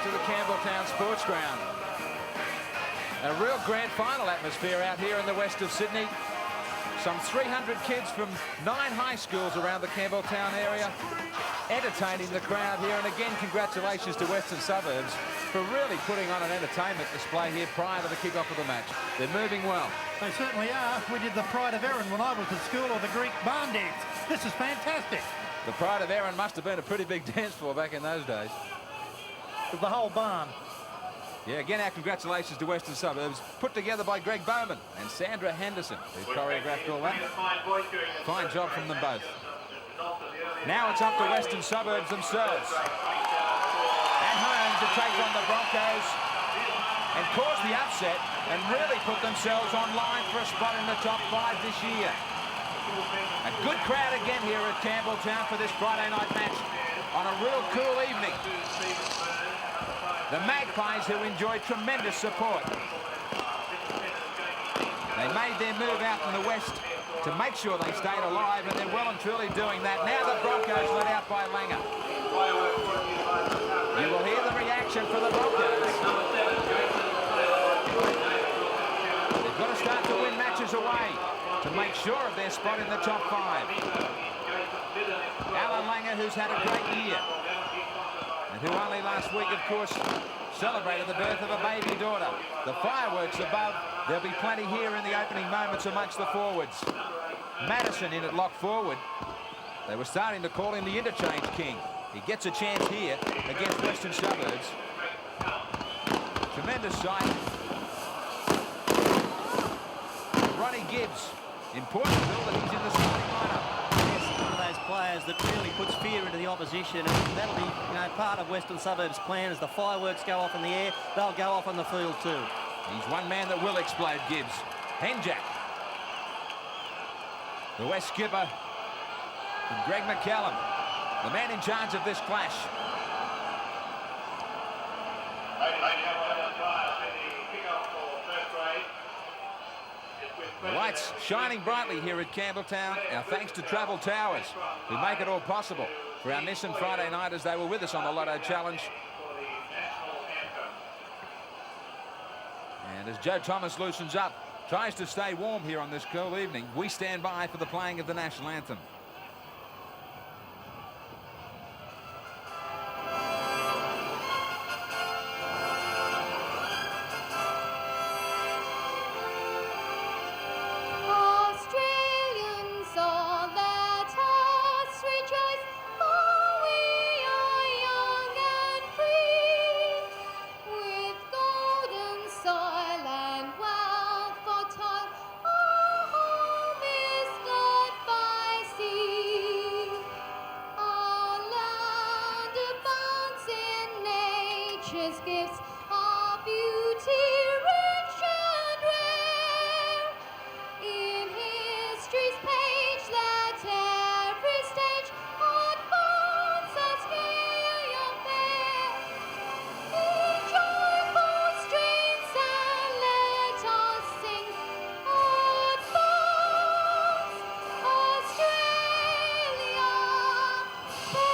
to the Campbelltown Sports Ground. A real grand final atmosphere out here in the west of Sydney. Some 300 kids from 9 high schools around the Campbelltown area entertaining the crowd here. And again, congratulations to Western Suburbs for really putting on an entertainment display here prior to the kick-off of the match. They're moving well. They certainly are. We did the Pride of Erin when I was at school, or the Greek barn dance. This is fantastic. The Pride of Erin must have been a pretty big dance floor back in those days. With the whole barn. Yeah, again, our congratulations to Western Suburbs, put together by Greg Bowman and Sandra Henderson, who choreographed all that. Fine job from them both. Now it's up to Western Suburbs themselves. At home to take on the Broncos and cause the upset and really put themselves on line for a spot in the top 5 this year. A good crowd again here at Campbelltown for this Friday night match on a real cool evening. The Magpies, who enjoyed tremendous support. They made their move out in the west to make sure they stayed alive, and they're well and truly doing that. Now the Broncos led out by Langer. You will hear the reaction for the Broncos. They've got to start to win matches away to make sure of their spot in the top 5. Alan Langer, who's had a great year, and who only last week, of course, celebrated the birth of a baby daughter. The fireworks above. There'll be plenty here in the opening moments amongst the forwards. Madison in at lock forward. They were starting to call him the interchange king. He gets a chance here against Western Suburbs. Tremendous sight. Ronnie Gibbs. Important, Bill, that he's in the starting lineup. Players that really puts fear into the opposition, and that'll be, part of Western Suburbs' plan. As the fireworks go off in the air, they'll go off on the field too. He's one man that will explode, Gibbs. Henjack. The West skipper, Greg McCallum, the man in charge of this clash. The lights shining brightly here at Campbelltown, our thanks to Travel Towers, who make it all possible for our Nissan Friday night as they were with us on the Lotto Challenge. And as Joe Thomas loosens up, tries to stay warm here on this cool evening, we stand by for the playing of the national anthem. Gifts of beauty, rich and rare, in history's page let every stage advance as gay and fair. In joyful streets and let us sing, advance, Australia fair.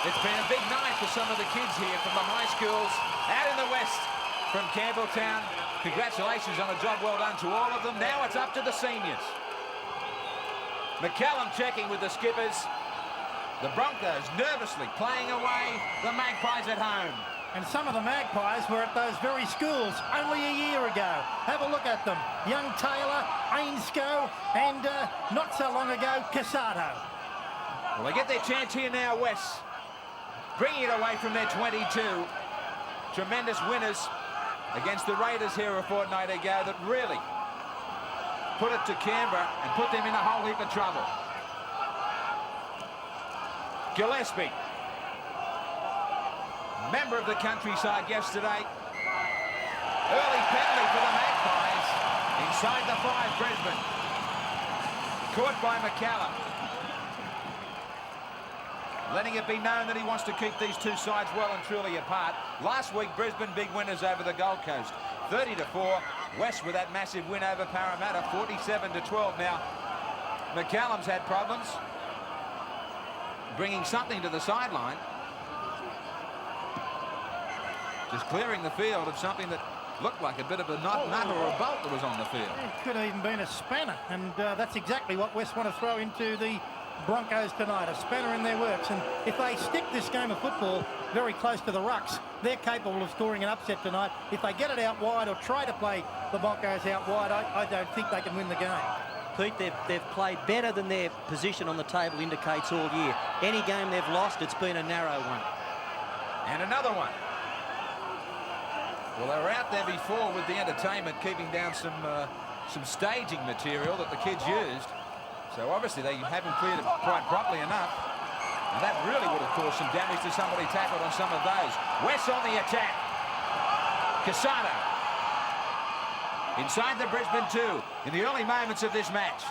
It's been a big night for some of the kids here from the high schools out in the west from Campbelltown. Congratulations on a job well done to all of them. Now it's up to the seniors. McCallum checking with the skippers. The Broncos nervously playing away the Magpies at home. And some of the Magpies were at those very schools only a year ago. Have a look at them. Young Taylor, Ainscough, and not so long ago, Casato. Well, they get their chance here now, Wes. Bringing it away from their 22. Tremendous winners against the Raiders here a fortnight ago that really put it to Canberra and put them in a whole heap of trouble. Gillespie, member of the countryside yesterday. Early penalty for the Magpies inside the 5, Brisbane. Caught by McCallum. Letting it be known that he wants to keep these two sides well and truly apart. Last week, Brisbane big winners over the Gold Coast, 30-4. West with that massive win over Parramatta, 47-12. Now, McCallum's had problems. bringing something to the sideline. Just clearing the field of something that looked like a bit of a nut or a bolt that was on the field. It could have even been a spanner, and that's exactly what West want to throw into the Broncos tonight, a spanner in their works. And if they stick this game of football very close to the rucks, they're capable of scoring an upset tonight. If they get it out wide or try to play the Broncos out wide, I don't think they can win the game. Pete, they've played better than their position on the table indicates all year. Any game they've lost, it's been a narrow one. And another one. Well, they were out there before with the entertainment, keeping down some staging material that the kids used. So obviously they haven't cleared it quite properly enough. And that really would have caused some damage to somebody tackled on some of those. West on the attack. Casado. Inside the Brisbane 2 in the early moments of this match.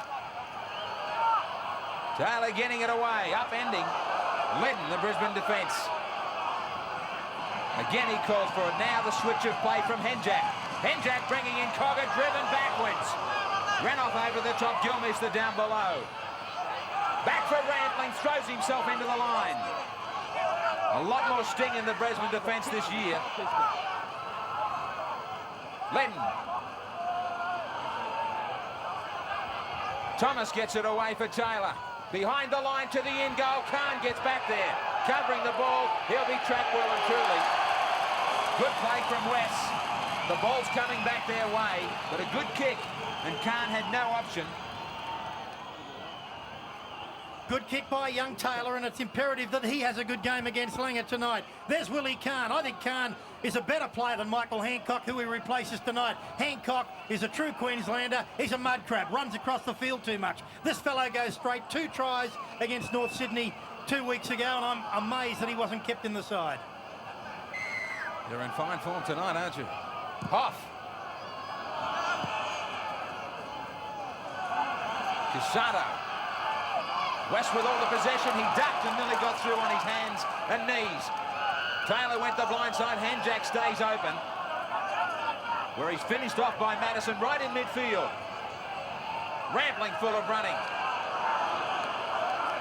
Taylor getting it away, upending Lennon, the Brisbane defence. Again, he calls for it. Now the switch of play from Henjak. Henjak bringing in Cogger, driven backwards. Ran off over the top, Gilmister down below. Back for Rampling, throws himself into the line. A lot more sting in the Brisbane defence this year. Lennon. Thomas gets it away for Taylor. Behind the line to the in goal. Khan gets back there. Covering the ball. He'll be tracked well and truly. Good play from West. The ball's coming back their way, but a good kick, and Khan had no option. Good kick by young Taylor, and it's imperative that he has a good game against Langer tonight. There's Willie Khan. I think Khan is a better player than Michael Hancock, who he replaces tonight. Hancock is a true Queenslander. He's a mud crab, runs across the field too much. This fellow goes straight. 2 tries against North Sydney 2 weeks ago, and I'm amazed that he wasn't kept in the side. You're in fine form tonight, aren't you? Hoff. Casado. West with all the possession. He ducked and nearly got through on his hands and knees. Taylor went the blind side. Henjak stays open, where he's finished off by Madison right in midfield. Rampling full of running.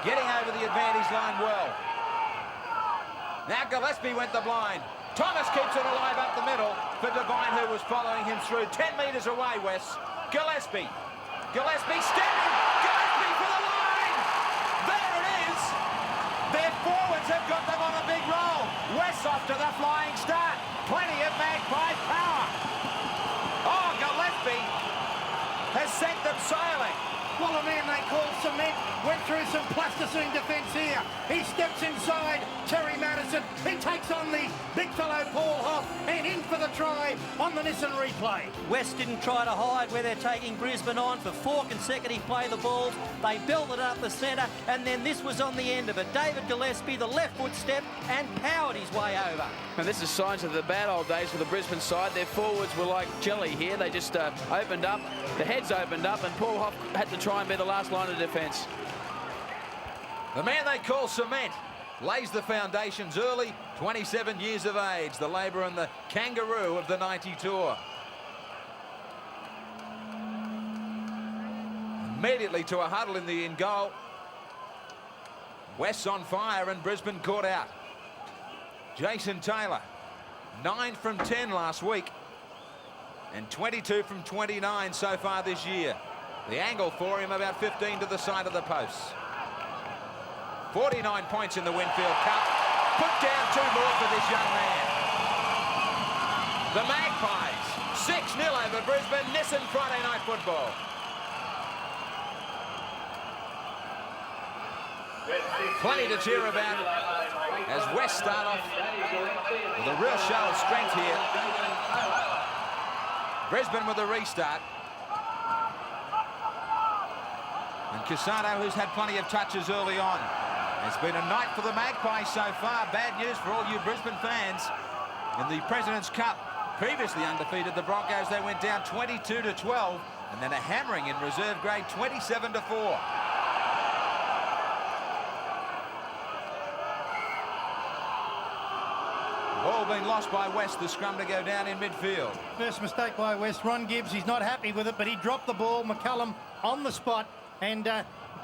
Getting over the advantage line well. Now Gillespie went the blind. Thomas keeps it alive up the middle for Devine, who was following him through. 10 metres away, West. Gillespie. Gillespie standing. Gillespie for the line. There it is. Their forwards have got them on a big roll. West off to the flying start. Plenty of Magpie power. Oh, Gillespie has sent them sailing. Well, a man they call Cement went through some plasticine defence here. He steps inside Terry Madison. He takes on the big fellow Paul Hoff and in for the try on the Nissan replay. West didn't try to hide where they're taking Brisbane on for 4 consecutive play the balls. They belted up the centre, and then this was on the end of it. David Gillespie, the left foot step, and powered his way over. And this is signs of the bad old days for the Brisbane side. Their forwards were like jelly here. They just opened up, the heads opened up, and Paul Hoff had to try and be the last line of defence. The man they call Cement lays the foundations early, 27 years of age, the labourer and the kangaroo of the 90 tour. Immediately to a huddle in the in goal. West's on fire and Brisbane caught out. Jason Taylor, 9 from 10 last week and 22 from 29 so far this year. The angle for him about 15 to the side of the posts. 49 points in the Winfield Cup. Put down 2 more for this young man. The Magpies, 6-0 over Brisbane. Nissan Friday Night Football. Plenty to cheer about as West start off with a real show of strength here. Brisbane with a restart. And Casado, who's had plenty of touches early on. It's been a night for the Magpies so far. Bad news for all you Brisbane fans. In the President's Cup, previously undefeated, the Broncos, they went down 22-12, and then a hammering in reserve grade, 27-4. Ball being lost by West, the scrum to go down in midfield. First mistake by West. Ron Gibbs, he's not happy with it, but he dropped the ball. McCullum on the spot, and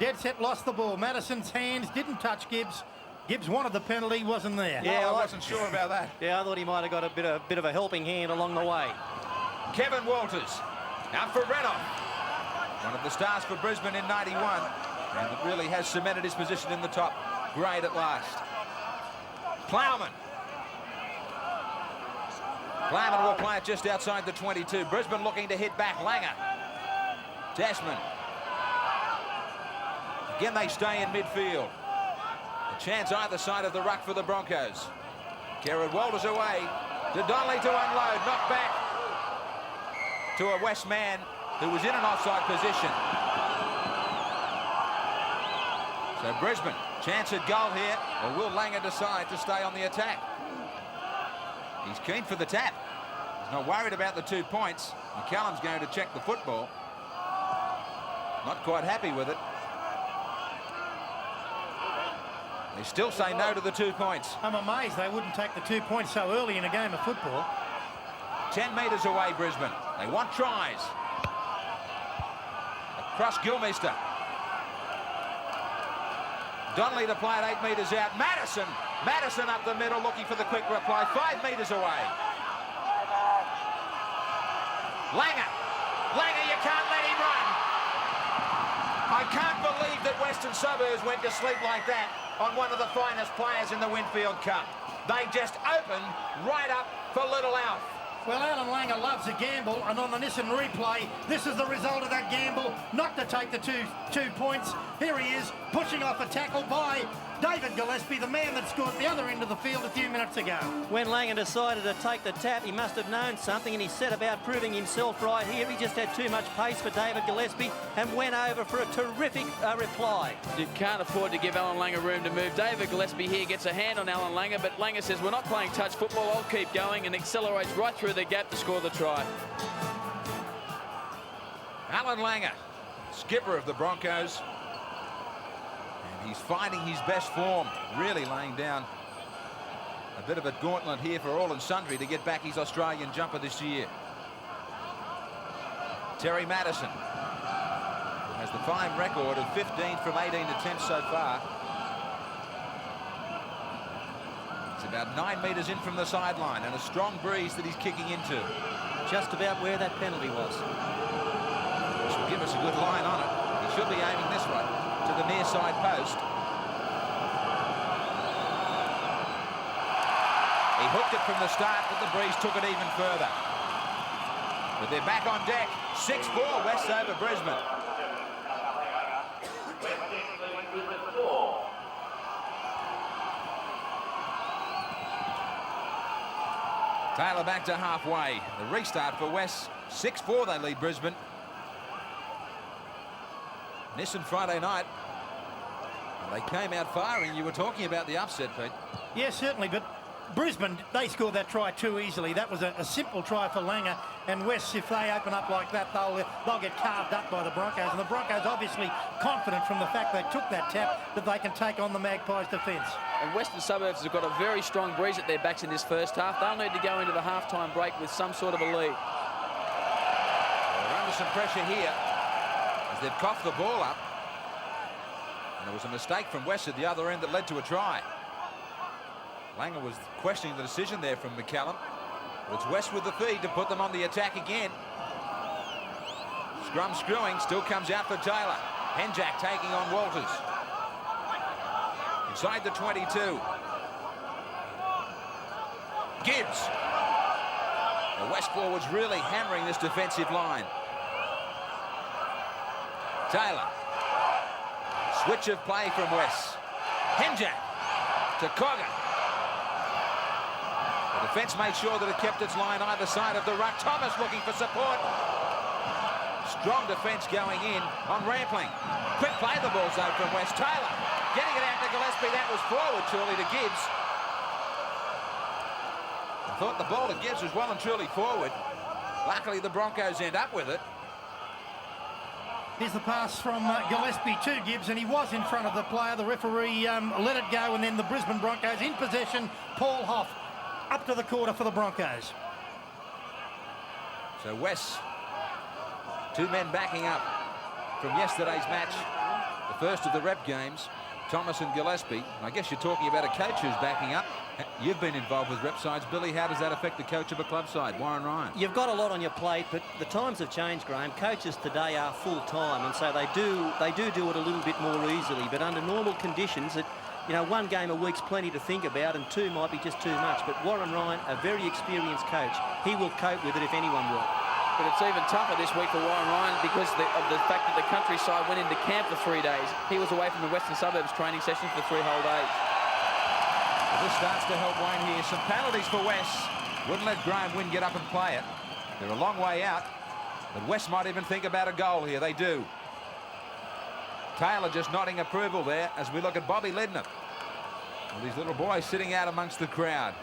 Dead set, lost the ball. Madison's hands didn't touch Gibbs. Gibbs wanted the penalty, wasn't there. Yeah, I wasn't sure about that. Yeah, I thought he might have got a bit of a helping hand along the way. Kevin Walters out for Renoff. One of the stars for Brisbane in 91. And it really has cemented his position in the top grade at last. Plowman. Plowman will play it just outside the 22. Brisbane looking to hit back. Langer. Tasman. Again, they stay in midfield. A chance either side of the ruck for the Broncos. Gerard Walters away. To Donnelly to unload. Knocked back to a West man who was in an offside position. So Brisbane, chance at goal here, or will Langer decide to stay on the attack? He's keen for the tap. He's not worried about the 2 points. McCallum's going to check the football. Not quite happy with it. They still say no to the 2 points. I'm amazed they wouldn't take the 2 points so early in a game of football. 10 metres away, Brisbane. They want tries. Across Gilmeister. Donnelly to play it 8 metres out. Madison. Madison up the middle looking for the quick reply. 5 metres away. Langer. Langer, you can't let him run. I can't believe that Western Suburbs went to sleep like that on one of the finest players in the Winfield Cup. They just opened right up for little Alf. Well, Alan Langer loves a gamble, and on the Nissan replay, this is the result of that gamble, not to take the two points. Here he is, pushing off a tackle by David Gillespie, the man that scored at the other end of the field a few minutes ago. When Langer decided to take the tap, he must have known something, and he set about proving himself right here. He just had too much pace for David Gillespie and went over for a terrific reply. You can't afford to give Alan Langer room to move. David Gillespie here gets a hand on Alan Langer, but Langer says, we're not playing touch football, I'll keep going, and accelerates right through the gap to score the try. Alan Langer, skipper of the Broncos. And he's finding his best form, really laying down a bit of a gauntlet here for all and sundry to get back his Australian jumper this year. Terry Madison, who has the fine record of 15 from 18 attempts so far. It's about 9 metres in from the sideline and a strong breeze that he's kicking into. Just about where that penalty was. Which will give us a good line on it. He should be aiming this way to the near side post. He hooked it from the start, but the breeze took it even further. But they're back on deck. 6-4 West over Brisbane. Taylor back to halfway. The restart for West. 6-4 they lead Brisbane. Nissan Friday night. They came out firing. You were talking about the upset, Pete. Yes, certainly, but Brisbane, they scored that try too easily. That was a simple try for Langer, and West, if they open up like that, they'll get carved up by the Broncos, and the Broncos obviously confident from the fact they took that tap that they can take on the Magpies' defence. And Western Suburbs have got a very strong breeze at their backs in this first half. They'll need to go into the half-time break with some sort of a lead. They're under some pressure here as they've coughed the ball up. And there was a mistake from West at the other end that led to a try. Langer was questioning the decision there from McCallum. But it's West with the feed to put them on the attack again. Scrum screwing, still comes out for Taylor. Henjack taking on Walters. Inside the 22. Gibbs. The West forwards really hammering this defensive line. Taylor. Switch of play from West. Henjack to Cogger. The defence made sure that it kept its line either side of the ruck. Thomas looking for support. Strong defence going in on Rampling. Quick play the ball's out from West. Taylor getting it out to Gillespie. That was forward surely to Gibbs. I thought the ball to Gibbs was well and truly forward. Luckily the Broncos end up with it. Here's the pass from Gillespie to Gibbs, and he was in front of the player. The referee let it go, and then the Brisbane Broncos in possession. Paul Hoff up to the quarter for the Broncos. So West, two men backing up from yesterday's match. The first of the rep games, Thomas and Gillespie. I guess you're talking about a coach who's backing up. You've been involved with rep sides. Billy, how does that affect the coach of a club side, Warren Ryan? You've got a lot on your plate, but the times have changed, Graeme. Coaches today are full-time, and so they do it a little bit more easily. But under normal conditions, one game a week's plenty to think about, and two might be just too much. But Warren Ryan, a very experienced coach, he will cope with it if anyone will. But it's even tougher this week for Warren Ryan because of the fact that the countryside went into camp for 3 days. He was away from the Western Suburbs training sessions for 3 whole days. Well, this starts to help Wayne here. Some penalties for West. Wouldn't let Graeme Wynn get up and play it. They're a long way out, but West might even think about a goal here. They do. Taylor just nodding approval there as we look at Bobby Ledner. Well, these little boys sitting out amongst the crowd.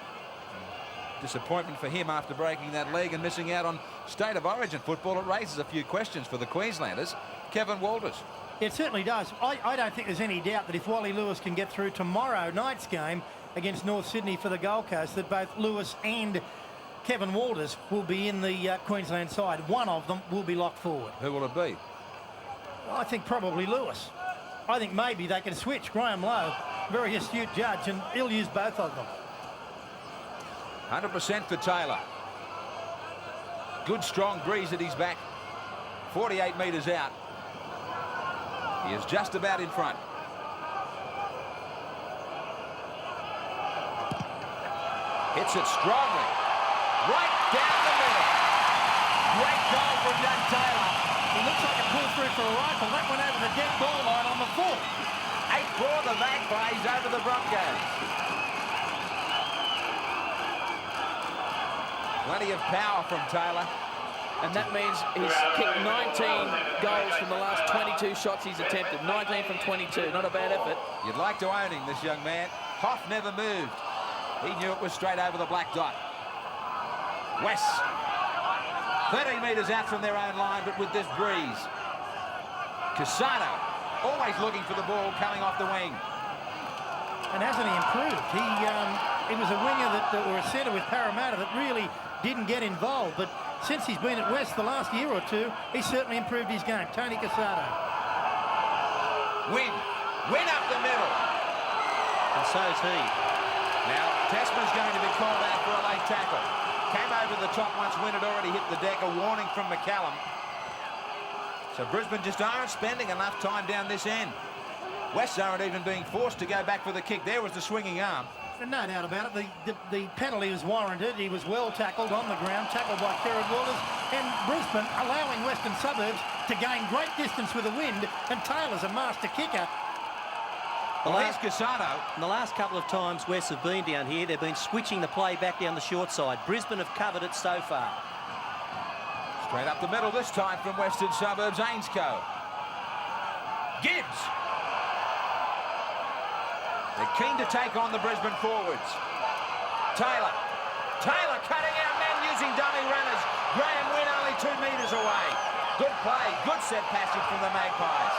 Disappointment for him after breaking that leg and missing out on State of Origin football. It raises a few questions for the Queenslanders. Kevin Walters. It certainly does. I don't think there's any doubt that if Wally Lewis can get through tomorrow night's game against North Sydney for the Gold Coast, that both Lewis and Kevin Walters will be in the Queensland side. One of them will be locked forward. Who will it be? I think probably Lewis. I think maybe they can switch. Graham Lowe, very astute judge, and he'll use both of them. 100% for Taylor. Good strong breeze at his back. 48 metres out. He is just about in front. Hits it strongly. Right down the middle. Great goal from young Taylor. He looks like a pull through for a rifle. That went over the dead ball line on the full. 8 for the Magpies over the Broncos. Plenty of power from Taylor. And that means he's kicked 19 goals from the last 22 shots he's attempted. 19 from 22. Not a bad effort. You'd like to own him, this young man. Hoff never moved. He knew it was straight over the black dot. West. 30 metres out from their own line, but with this breeze. Casano always looking for the ball coming off the wing. And hasn't he improved? He was a winger or a centre with Parramatta that really didn't get involved, but since he's been at West the last year or two, he's certainly improved his game. Tony Casado. Win up the middle. And so's he. Now, Tasman's going to be called out for a late tackle. Came over the top once Wynn had already hit the deck. A warning from McCallum. So Brisbane just aren't spending enough time down this end. West aren't even being forced to go back for the kick. There was the swinging arm. No doubt about it. The penalty was warranted. He was well tackled on the ground, tackled by Kerrod Walters, and Brisbane allowing Western Suburbs to gain great distance with the wind, and Taylor's a master kicker. Well, here's Casano. The last couple of times West have been down here, they've been switching the play back down the short side. Brisbane have covered it so far. Straight up the middle this time from Western Suburbs, Ainscoe. Gibbs. They're keen to take on the Brisbane forwards. Taylor. Taylor cutting out men using dummy runners. Graeme Wynn only 2 metres away. Good play, good set passage from the Magpies.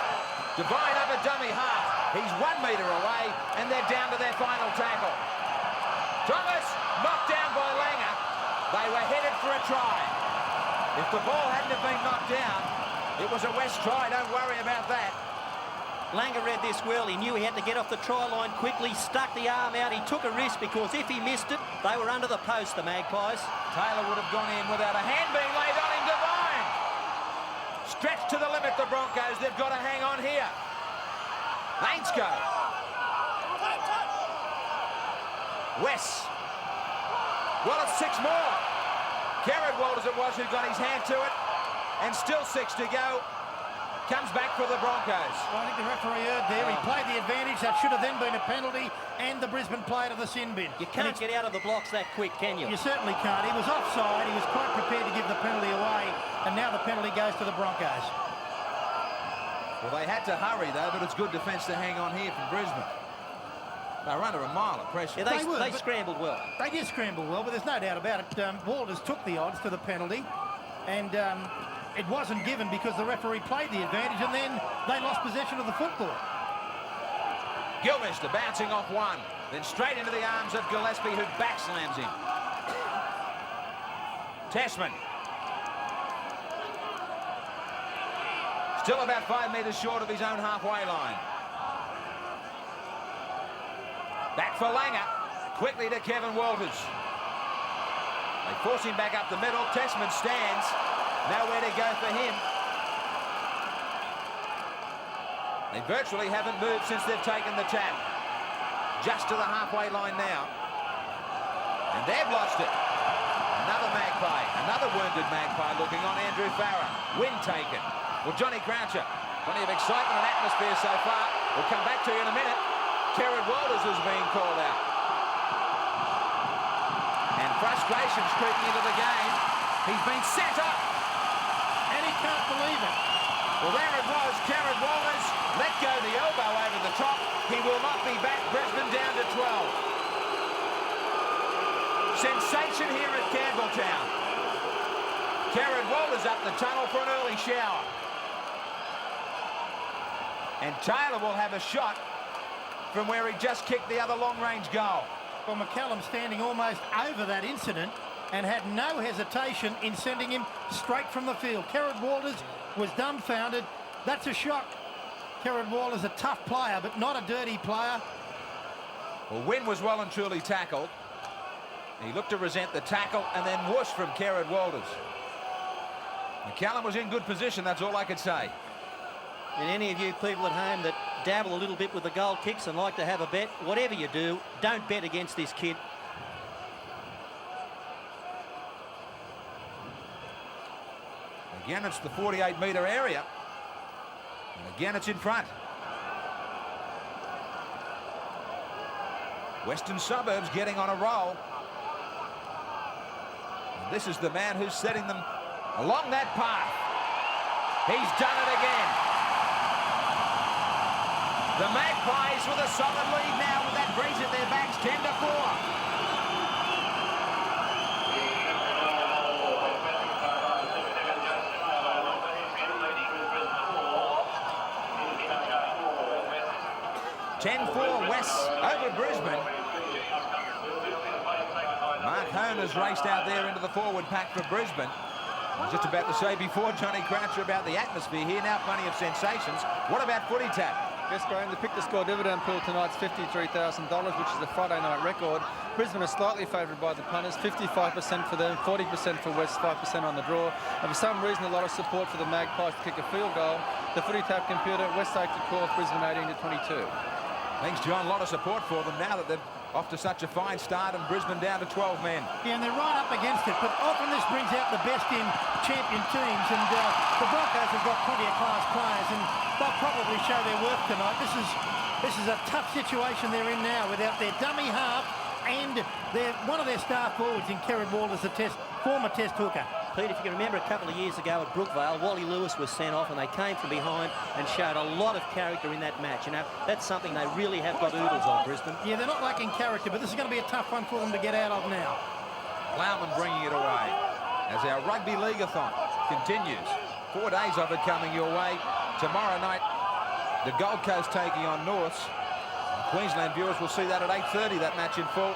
Divide up a dummy half. He's 1 metre away, and they're down to their final tackle. Thomas knocked down by Langer. They were headed for a try. If the ball hadn't have been knocked down, it was a West try. Don't worry about that. Langer read this well. He knew he had to get off the try line quickly, stuck the arm out. He took a risk because if he missed it, they were under the post, the Magpies. Taylor would have gone in without a hand being laid on him. Divine. Stretched to the limit, the Broncos. They've got to hang on here. Ainscoe. West. Well, it's 6 more. Kerrod Walters it was who got his hand to it. And still 6 to go. Comes back for the Broncos. Well, I think the referee heard there. He played the advantage. That should have then been a penalty, and the Brisbane player to the sin bin. You can't get out of the blocks that quick, can you? You certainly can't. He was offside. He was quite prepared to give the penalty away, and now the penalty goes to the Broncos. Well, they had to hurry, though, but it's good defence to hang on here from Brisbane. They're under a mile of pressure. Yeah, they scrambled well. They did scramble well, but there's no doubt about it. Walters took the odds to the penalty, and it wasn't given because the referee played the advantage, and then they lost possession of the football. Gilmister bouncing off one, then straight into the arms of Gillespie, who backslams him. Tasman. Still about 5 metres short of his own halfway line. Back for Langer. Quickly to Kevin Walters. They force him back up the middle. Tessman stands. Nowhere to go for him. They virtually haven't moved since they've taken the tap. Just to the halfway line now. And they've lost it. Another Magpie. Another wounded Magpie looking on Andrew Farah. Win taken. Well, Johnny Croucher. Plenty of excitement and atmosphere so far. We'll come back to you in a minute. Kerrod Walters is being called out. And frustration's creeping into the game. He's been set up. And he can't believe it. Well, there it was. Kerrod Walters let go the elbow over the top. He will not be back. Brisbane down to 12. Sensation here at Campbelltown. Kerrod Walters up the tunnel for an early shower. And Taylor will have a shot from where he just kicked the other long-range goal. Well, McCallum standing almost over that incident and had no hesitation in sending him straight from the field. Kerrod Walters was dumbfounded. That's a shock. Kerrod Walters a tough player, but not a dirty player. Well, Wynn was well and truly tackled. He looked to resent the tackle and then whoosh from Kerrod Walters. McCallum was in good position, that's all I could say. And any of you people at home that dabble a little bit with the goal kicks and like to have a bet, whatever you do, don't bet against this kid. Again, it's the 48-metre area. And again, it's in front. Western Suburbs getting on a roll. And this is the man who's setting them along that path. He's done it again. The Magpies with a solid lead now with that breeze at their backs, 10-4. West over Brisbane. Mark Hone has raced out there into the forward pack for Brisbane. I was just about to say before Johnny Croucher about the atmosphere here. Now plenty of sensations. What about footy tap? Yes, Graeme, the pick to score dividend pool tonight's $53,000, which is a Friday night record. Brisbane are slightly favoured by the punters, 55% for them, 40% for West, 5% on the draw. And for some reason, a lot of support for the Magpies to kick a field goal. The footy tap computer, West 8 to 12, Brisbane 18-22. Thanks, John. A lot of support for them now that they're off to such a fine start and Brisbane down to 12 men. Yeah, and they're right up against it, but often this brings out the best in champion teams, and the Broncos have got plenty of class players, and they'll probably show their worth tonight. This is a tough situation they're in now without their dummy half and one of their star forwards in Kerrod Walters, a former test hooker. Pete, if you can remember a couple of years ago at Brookvale, Wally Lewis was sent off and they came from behind and showed a lot of character in that match. You know, that's something they really have got oodles of, Brisbane. Yeah, they're not lacking character, but this is going to be a tough one for them to get out of now. Plowman bringing it away as our rugby league-a-thon continues. 4 days of it coming your way. Tomorrow night, the Gold Coast taking on Norths. Queensland viewers will see that at 8:30, that match in full.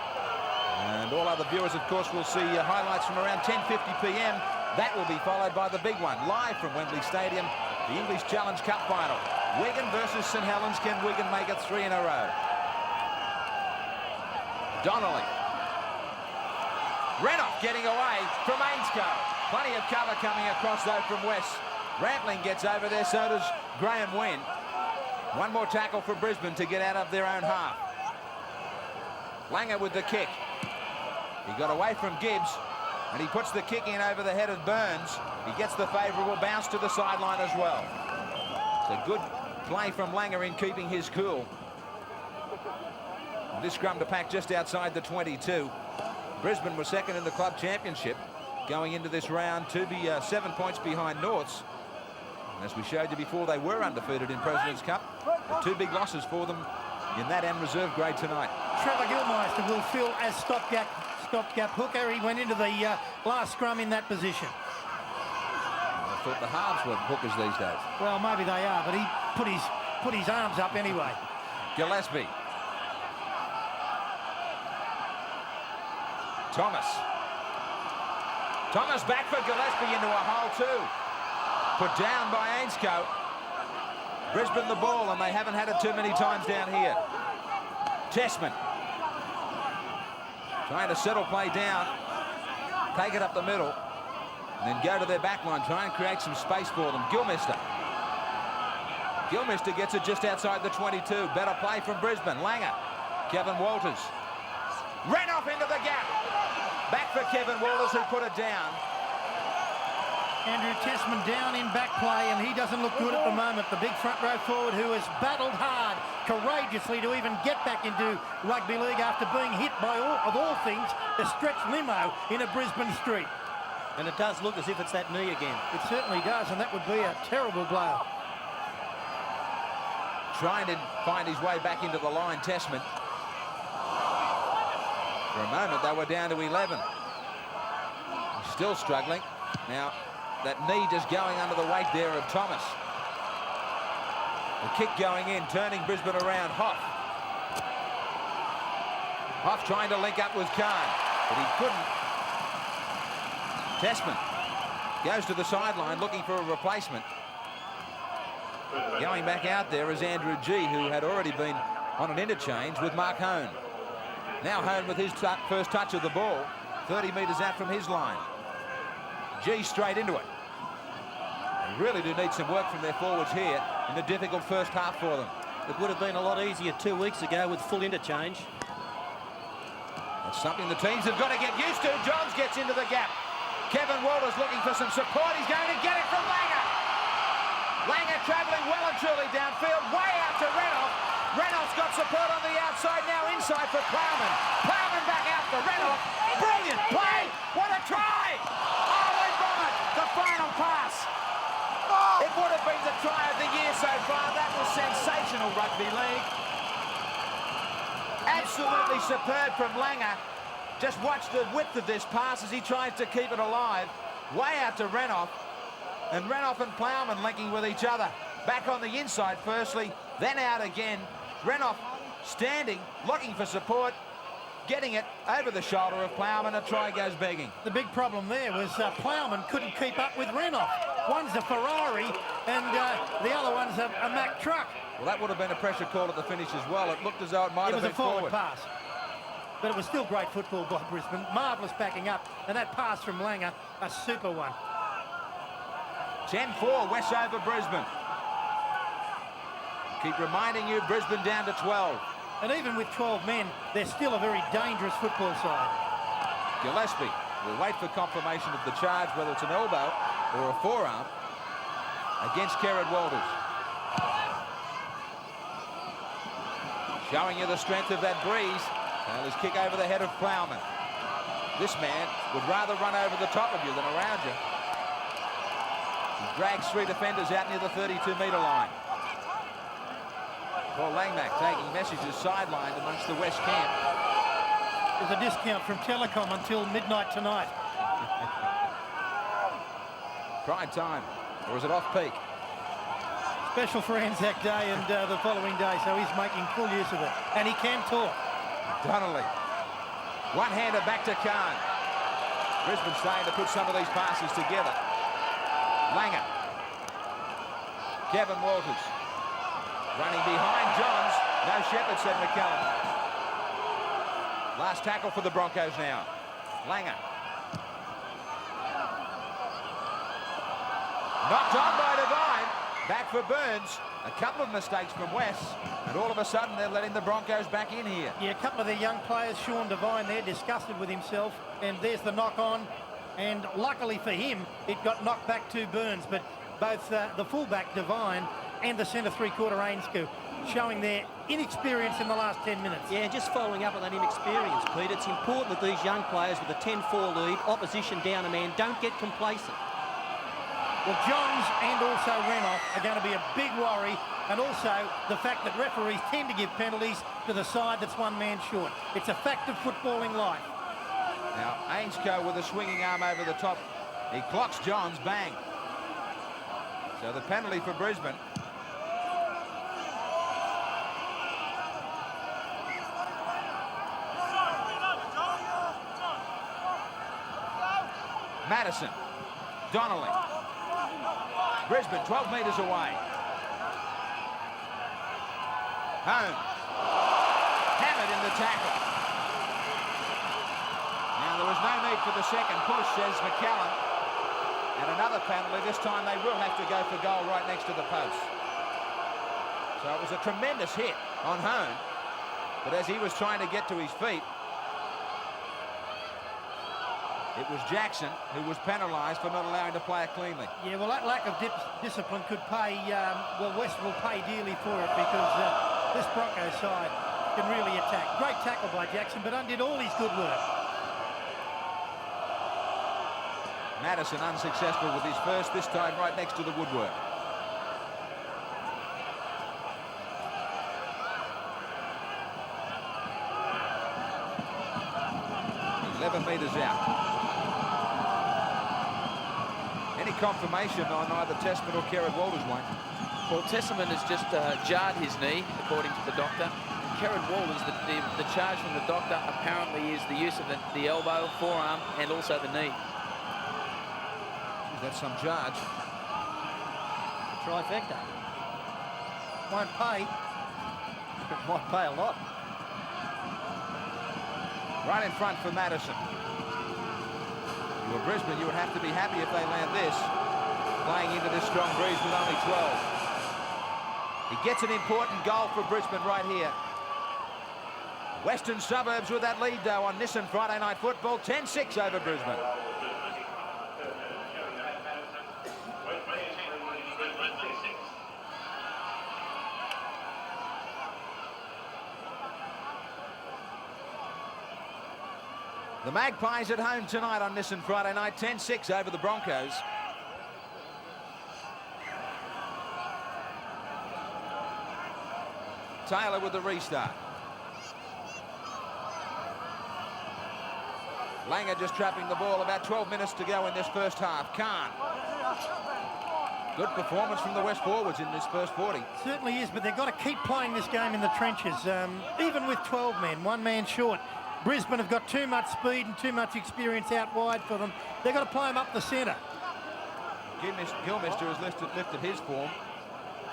And all other viewers, of course, will see highlights from around 10:50 p.m. That will be followed by the big one, live from Wembley Stadium, the English Challenge Cup final. Wigan versus St Helens. Can Wigan make it 3 in a row? Donnelly. Renoff getting away from Ainscough. Plenty of cover coming across, though, from West. Rampling gets over there, so does Graeme Hughes. One more tackle for Brisbane to get out of their own half. Langer with the kick. He got away from Gibbs, and he puts the kick in over the head of Burns. He gets the favourable bounce to the sideline as well. It's a good play from Langer in keeping his cool. And this scrum to pack just outside the 22. Brisbane was second in the club championship going into this round to be 7 points behind Norths. And as we showed you before, they were undefeated in President's Cup. The 2 big losses for them in that and reserve grade tonight. Trevor Gilmeister will fill as stopgap hooker. He went into the last scrum in that position. I thought the halves were hookers these days. Well, maybe they are, but he put his arms up anyway. Gillespie. Thomas back for Gillespie into a hole too. Put down by Ainscough. Brisbane the ball, and they haven't had it too many times down here. Tessman trying to settle play down, take it up the middle, and then go to their back line, try and create some space for them. Gilmister gets it just outside the 22. Better play from Brisbane. Langer, Kevin Walters, ran off into the gap. Back for Kevin Walters, who put it down. Andrew Tessman down in back play, and he doesn't look good at the moment. The big front row forward who has battled hard, courageously, to even get back into rugby league after being hit by, of all things, a stretched limo in a Brisbane street. And it does look as if it's that knee again. It certainly does, and that would be a terrible blow. Trying to find his way back into the line, Tessman. For a moment, they were down to 11. Still struggling. Now, that knee just going under the weight there of Thomas. The kick going in, turning Brisbane around. Hoff trying to link up with Khan, but he couldn't. Tessman goes to the sideline looking for a replacement. Going back out there is Andrew G, who had already been on an interchange with Mark Hone. Now Hone with his first touch of the ball, 30 metres out from his line. G straight into it. They really do need some work from their forwards here in the difficult first half for them. It would have been a lot easier 2 weeks ago with full interchange. That's something the teams have got to get used to. Johns gets into the gap. Kevin Walters looking for some support. He's going to get it from Langer. Langer travelling well and truly downfield, way out to Renoff. Renoff's got support on the outside, now inside for Plowman. Plowman back out for Renoff. Brilliant play. What a try. Oh, they got it. The final pass. It would have been the try of the year so far. That was sensational rugby league. Absolutely superb from Langer. Just watch the width of this pass as he tries to keep it alive. Way out to Renoff. And Renoff and Plowman linking with each other. Back on the inside firstly, then out again. Renoff standing, looking for support, getting it over the shoulder of Plowman. A try goes begging. The big problem there was Plowman couldn't keep up with Renoff. One's a Ferrari and the other one's a Mack truck. Well, that would have been a pressure call at the finish as well. It looked as though it might have been forward pass. But it was still great football by Brisbane. Marvellous backing up. And that pass from Langer, a super one. 10-4, Westover Brisbane. Keep reminding you, Brisbane down to 12. And even with 12 men, they're still a very dangerous football side. Gillespie will wait for confirmation of the charge, whether it's an elbow or a forearm, against Kerrod Walters. Showing you the strength of that breeze. Taylor's kick over the head of Plowman. This man would rather run over the top of you than around you. He drags three defenders out near the 32-metre line. Paul Langmack taking messages sidelined amongst the West camp. There's a discount from Telecom until midnight tonight. Prime time, or is it off-peak? Special for Anzac Day and the following day, so he's making full use of it. And he can talk. Donnelly. One-hander back to Khan. Brisbane starting to put some of these passes together. Langer. Kevin Walters. Running behind Johns. No Shepherd, said McCallum. Last tackle for the Broncos now. Langer. Knocked on by Devine. Back for Burns. A couple of mistakes from West. And all of a sudden, they're letting the Broncos back in here. Yeah, a couple of their young players, Sean Devine there, disgusted with himself. And there's the knock on. And luckily for him, it got knocked back to Burns. But both the fullback, Devine, and the centre three-quarter Ainscough showing their inexperience in the last 10 minutes. Yeah, and just following up on that inexperience, Pete, it's important that these young players with a 10-4 lead, opposition down a man, don't get complacent. Well, Johns and also Renoff are going to be a big worry, and also the fact that referees tend to give penalties to the side that's one man short. It's a fact of footballing life. Now, Ainscough with a swinging arm over the top. He clocks Johns, bang. So the penalty for Brisbane. Madison. Donnelly. Brisbane 12 metres away. Home. Hammered in the tackle. Now, there was no need for the second push, says McCallum. And another penalty. This time they will have to go for goal right next to the post. So it was a tremendous hit on Home. But as he was trying to get to his feet, it was Jackson who was penalised for not allowing to play it cleanly. Yeah, well, that lack of discipline could pay, well, West will pay dearly for it, because this Broncos side can really attack. Great tackle by Jackson, but undid all his good work. Madison unsuccessful with his first, this time right next to the woodwork. 11 metres out. Any confirmation on either Testament or Kerrod Walters, Wayne? Well, Testament has just jarred his knee, according to the doctor. And Kerrod Walters, the charge from the doctor apparently is the use of the elbow, forearm, and also the knee. Jeez, that's some charge. Trifecta. Won't pay. Might pay a lot. Right in front for Madison. You were Brisbane, you would have to be happy if they land this. Playing into this strong breeze with only 12. He gets an important goal for Brisbane right here. Western Suburbs with that lead, though, on Nissan Friday Night Football. 10-6 over Brisbane. The Magpies at home tonight on Nissan Friday Night. 10-6 over the Broncos. Taylor with the restart. Langer just trapping the ball. About 12 minutes to go in this first half. Khan. Good performance from the West forwards in this first 40. Certainly is, but they've got to keep playing this game in the trenches. Even with 12 men, one man short. Brisbane have got too much speed and too much experience out wide for them. They've got to play them up the centre. Gilmister has lifted his form,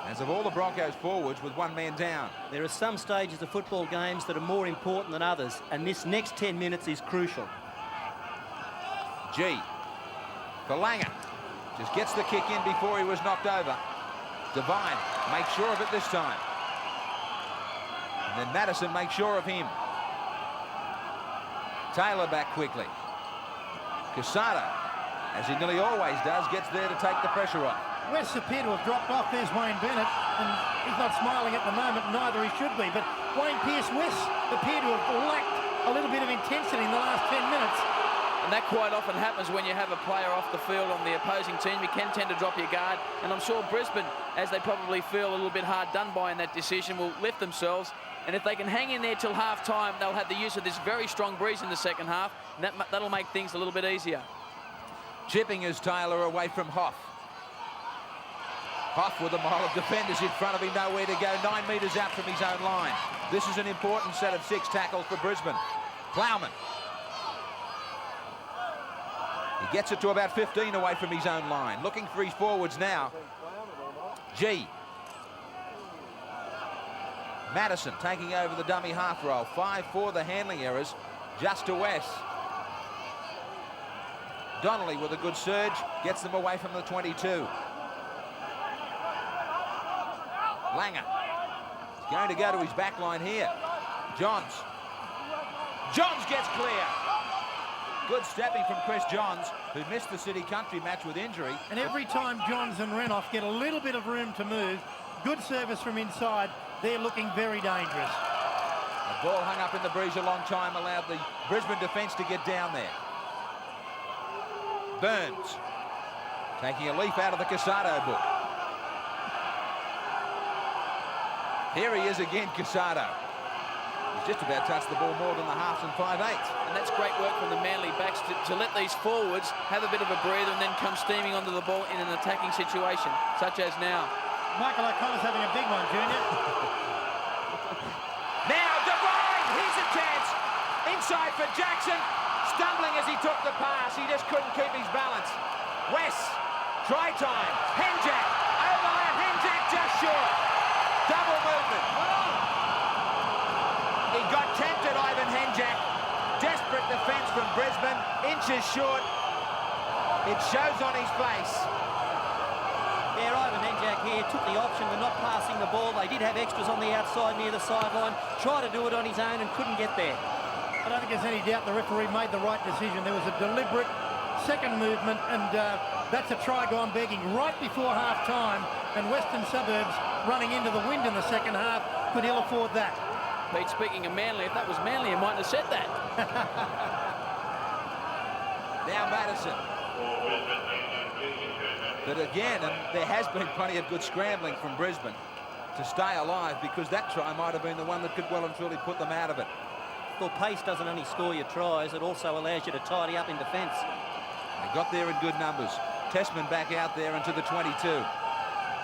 as of all the Broncos forwards, with one man down. There are some stages of football games that are more important than others, and this next 10 minutes is crucial. G. For Langer. Just gets the kick in before he was knocked over. Devine makes sure of it this time. And then Madison makes sure of him. Taylor back quickly. Casada, as he nearly always does, gets there to take the pressure off. West appear to have dropped off. There's Wayne Bennett, and he's not smiling at the moment, neither he should be. But Wayne Pearce West appear to have lacked a little bit of intensity in the last 10 minutes. And that quite often happens when you have a player off the field on the opposing team. You can tend to drop your guard. And I'm sure Brisbane, as they probably feel a little bit hard done by in that decision, will lift themselves. And if they can hang in there till half-time, they'll have the use of this very strong breeze in the second half. And that'll make things a little bit easier. Chipping is Taylor away from Hoff. Hoff with a mile of defenders in front of him, nowhere to go. 9 metres out from his own line. This is an important set of 6 tackles for Brisbane. Plowman. He gets it to about 15 away from his own line. Looking for his forwards now. G. Madison taking over the dummy half roll. 5 for the handling errors, just to West. Donnelly with a good surge, gets them away from the 22. Langer. He's going to go to his back line here. Johns. Johns gets clear. Good stepping from Chris Johns, who missed the City Country match with injury. And every time Johns and Renoff get a little bit of room to move, good service from inside, they're looking very dangerous. The ball hung up in the breeze a long time, allowed the Brisbane defence to get down there. Burns taking a leaf out of the Casado book. Here he is again, Casado. He's just about touched the ball more than the halves and 5/8. And that's great work from the Manly backs to let these forwards have a bit of a breather and then come steaming onto the ball in an attacking situation, such as now. Michael O'Connor's having a big one, Junior. Now Devine, here's a chance. Inside for Jackson. Stumbling as he took the pass. He just couldn't keep his balance. West, try time. Henjack, overlap. Henjack just short. Double movement. tempted Ivan Henjak. Desperate defence from Brisbane, inches short. It shows on his face. Yeah, Ivan Henjak here took the option of not passing the ball. They did have extras on the outside near the sideline. Tried to do it on his own and couldn't get there. I don't think there's any doubt the referee made the right decision. There was a deliberate second movement, and that's a try gone begging right before half-time, and Western Suburbs running into the wind in the second half could ill afford that. Pete, speaking of Manly, if that was Manly, he mightn't have said that. Now Madison. But again, and there has been plenty of good scrambling from Brisbane to stay alive, because that try might have been the one that could well and truly put them out of it. Well, pace doesn't only score your tries, it also allows you to tidy up in defence. They got there in good numbers. Tessman back out there into the 22.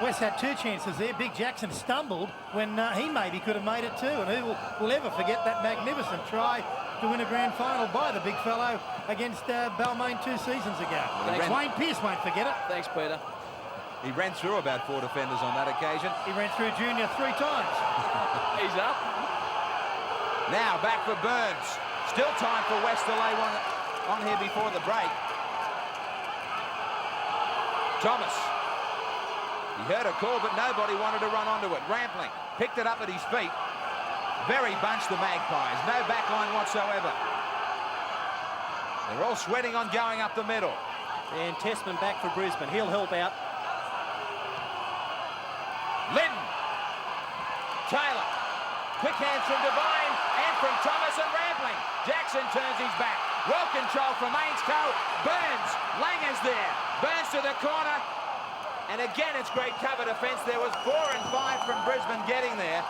West had two chances there. Big Jackson stumbled when he maybe could have made it too, and who will ever forget that magnificent try to win a grand final by the big fellow against Balmain 2 seasons ago. Wayne Pearce won't forget it. Thanks, Peter. He ran through about 4 defenders on that occasion. He ran through Junior 3 times. He's up. Now back for Burns. Still time for West to lay one on here before the break. Thomas. He heard a call, but nobody wanted to run onto it. Rampling picked it up at his feet. Very bunched, the Magpies. No backline whatsoever. They're all sweating on going up the middle. And Tessman back for Brisbane. He'll help out. Linton. Taylor. Quick hands from Devine and from Thomas and Rampling. Jackson turns his back. Well controlled from Ainscoe. Burns. Langer's there. Burns to the corner. And again, it's great cover defence. There was 4 and 5 from Brisbane getting there.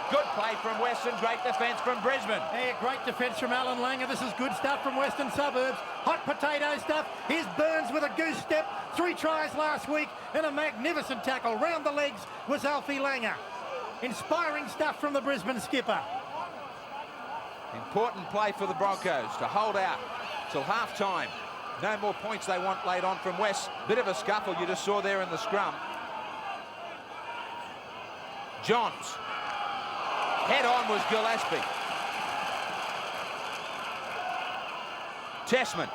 Good play from Western, great defence from Brisbane. Yeah, great defence from Alan Langer. This is good stuff from Western Suburbs. Hot potato stuff. Here's Burns with a goose step. 3 tries last week and a magnificent tackle. Round the legs was Alfie Langer. Inspiring stuff from the Brisbane skipper. Important play for the Broncos to hold out till half-time. No more points they want laid on from West. Bit of a scuffle you just saw there in the scrum. Johns. Head on was Gillespie. Tessman.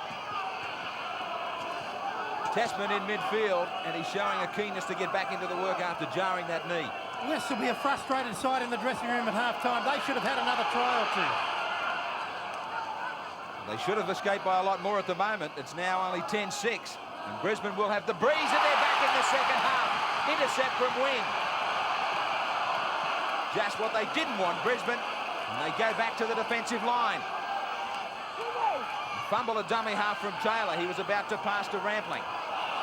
Tessman in midfield, and he's showing a keenness to get back into the work after jarring that knee. West will be a frustrated side in the dressing room at half-time. They should have had another try or two. They should have escaped by a lot more at the moment. It's now only 10-6, and Brisbane will have the breeze, and they're back in the second half. Intercept from Wing. Just what they didn't want, Brisbane, and they go back to the defensive line. Fumble a dummy half from Taylor. He was about to pass to Rampling.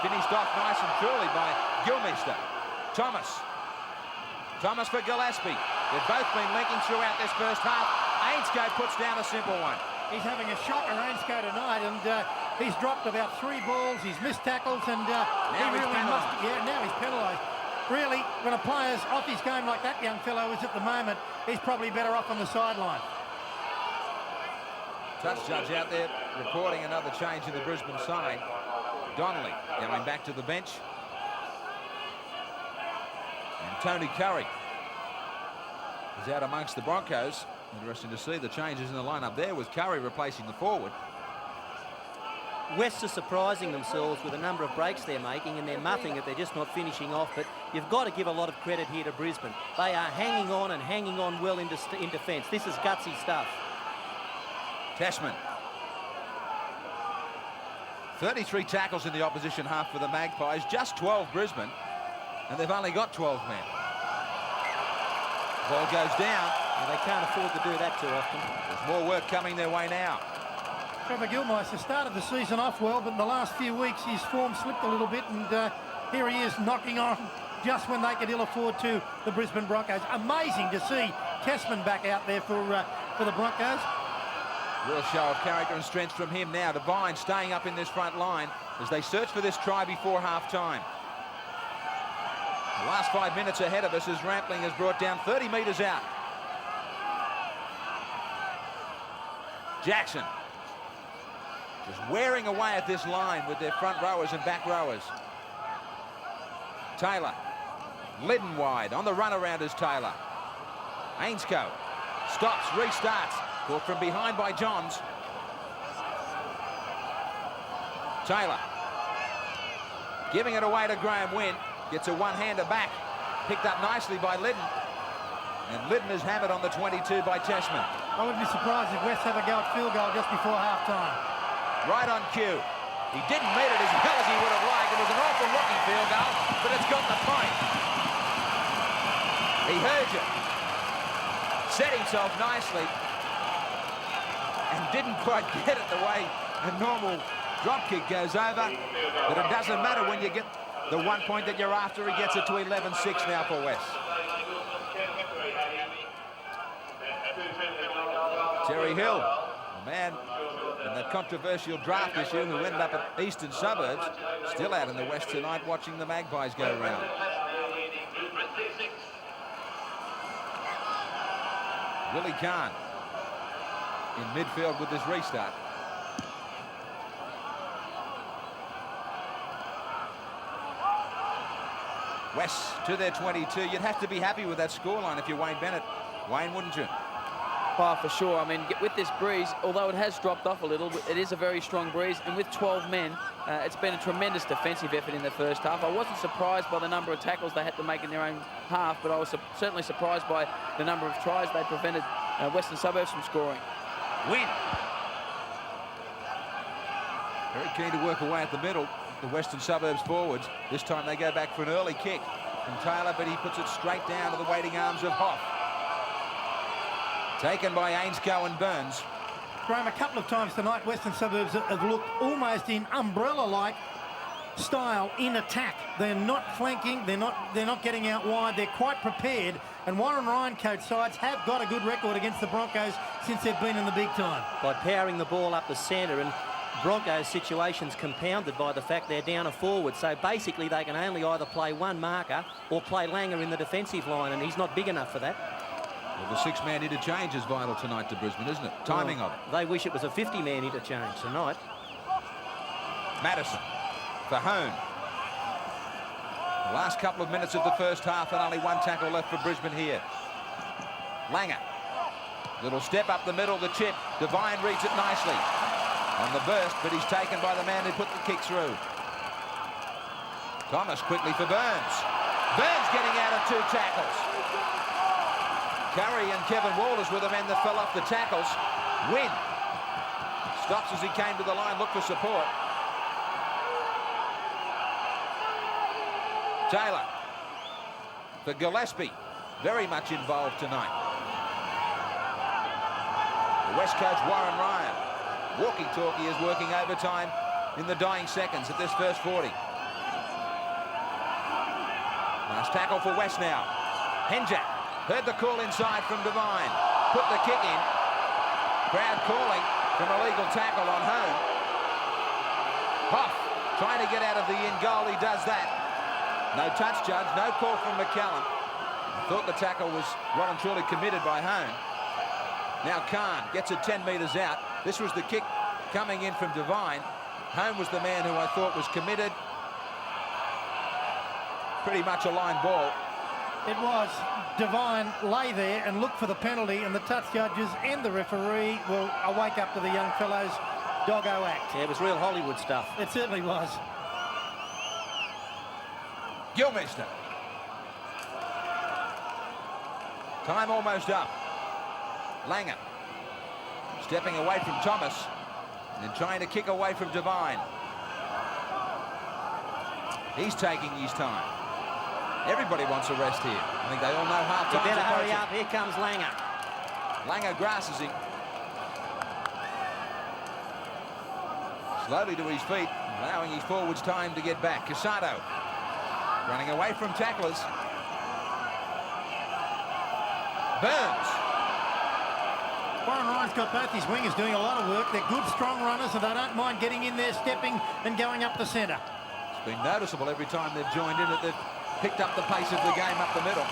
Finished off nice and truly by Gilmister. Thomas. Thomas for Gillespie. They've both been linking throughout this first half. Ainscoe puts down a simple one. He's having a shocker, Ainscoe, tonight, and he's dropped about 3 balls. He's missed tackles, and now he he's really penalised. must. Yeah, now he's penalised. Really, when a player's off his game like that young fellow is at the moment, he's probably better off on the sideline. Touch judge out there reporting another change in the Brisbane side. Donnelly going back to the bench. And Tony Curry is out amongst the Broncos. Interesting to see the changes in the lineup there, with Curry replacing the forward. West are surprising themselves with the number of breaks they're making, and they're muffing it. They're just not finishing off. But you've got to give a lot of credit here to Brisbane. They are hanging on and hanging on well in defence. This is gutsy stuff. Tessman. 33 tackles in the opposition half for the Magpies, just 12 Brisbane, and they've only got 12 men. Ball goes down. And they can't afford to do that too often. There's more work coming their way now. Trevor Gilmeister started the season off well, but in the last few weeks his form slipped a little bit, and here he is knocking on just when they could ill afford to the Brisbane Broncos. Amazing to see Tessman back out there for the Broncos. Real show of character and strength from him now. Devine staying up in this front line as they search for this try before half-time. The last 5 minutes ahead of us as Rampling has brought down 30 metres out. Jackson just wearing away at this line with their front rowers and back rowers. Taylor, Lidden wide. On the run around is Taylor. Ainscoe Stops, restarts. Caught from behind by Johns. Taylor. Giving it away to Graeme Wynn. Gets a one-hander back. Picked up nicely by Liddon. And Liddon is hammered on the 22 by Teshman. I wouldn't be surprised if West have a go at field goal just before half-time. Right on cue. He didn't meet it as well as he would have liked. It was an awful looking field goal, but it's got the point. He heard you. Set himself nicely. And didn't quite get it the way a normal drop kick goes over. But it doesn't matter when you get the 1 point that you're after. He gets it to 11-6 now for West. Terry Hill, a man in that controversial draft issue who ended up at Eastern Suburbs, still out in the West tonight watching the Magpies go around. Willie Kahn in midfield with this restart. West to their 22. You'd have to be happy with that scoreline if you're Wayne Bennett. Wayne, wouldn't you? Oh, for sure. I mean, with this breeze, although it has dropped off a little, it is a very strong breeze. And with 12 men, it's been a tremendous defensive effort in the first half. I wasn't surprised by the number of tackles they had to make in their own half, but I was certainly surprised by the number of tries they prevented Western Suburbs from scoring. Win. Very keen to work away at the middle. The Western Suburbs forwards. This time they go back for an early kick from Taylor, but he puts it straight down to the waiting arms of Hoff. Taken by Ainscoe and Burns. Graeme, a couple of times tonight, Western Suburbs have looked almost in umbrella-like style in attack. They're not flanking. They're not getting out wide. They're quite prepared. And Warren Ryan coach sides have got a good record against the Broncos since they've been in the big time. By powering the ball up the centre, and Broncos situations compounded by the fact they're down a forward. So basically they can only either play one marker or play Langer in the defensive line, and he's not big enough for that. Well, the six-man interchange is vital tonight to Brisbane, isn't it? Timing of it. They wish it was a 50-man interchange tonight. Madison for Hone. The last couple of minutes of the first half and only one tackle left for Brisbane here. Langer. Little step up the middle, the chip. Devine reads it nicely on the burst, but he's taken by the man who put the kick through. Thomas quickly for Burns. Burns getting out of two tackles. Curry and Kevin Walters were the men that fell off the tackles. Wynn stops as he came to the line, looked for support. Taylor for Gillespie, very much involved tonight. The West coach Warren Ryan, walkie-talkie, is working overtime in the dying seconds at this first 40. Nice tackle for West now. Henjack heard the call inside from Devine, put the kick in. Crowd calling from a legal tackle on Home. Hoff trying to get out of the in goal. He does that. No touch, judge. No call from McCallum. I thought the tackle was well and truly committed by Home. Now Kahn gets it 10 metres out. This was the kick coming in from Devine. Home was the man who I thought was committed. Pretty much a line ball. It was. Devine lay there and look for the penalty, and the touch judges and the referee will wake up to the young fellow's doggo act. Yeah, it was real Hollywood stuff. It certainly was. Gilmeister. Time almost up. Langer stepping away from Thomas and trying to kick away from Devine. He's taking his time. Everybody wants a rest here. I think they all know half-time. You better hurry up. Here comes Langer. Langer grasses him. Slowly to his feet, allowing his forwards time to get back. Casado running away from tacklers. Burns. Warren Ryan's got both his wingers doing a lot of work. They're good, strong runners, and they don't mind getting in there, stepping and going up the centre. It's been noticeable every time they've joined in that they've picked up the pace of the game up the middle.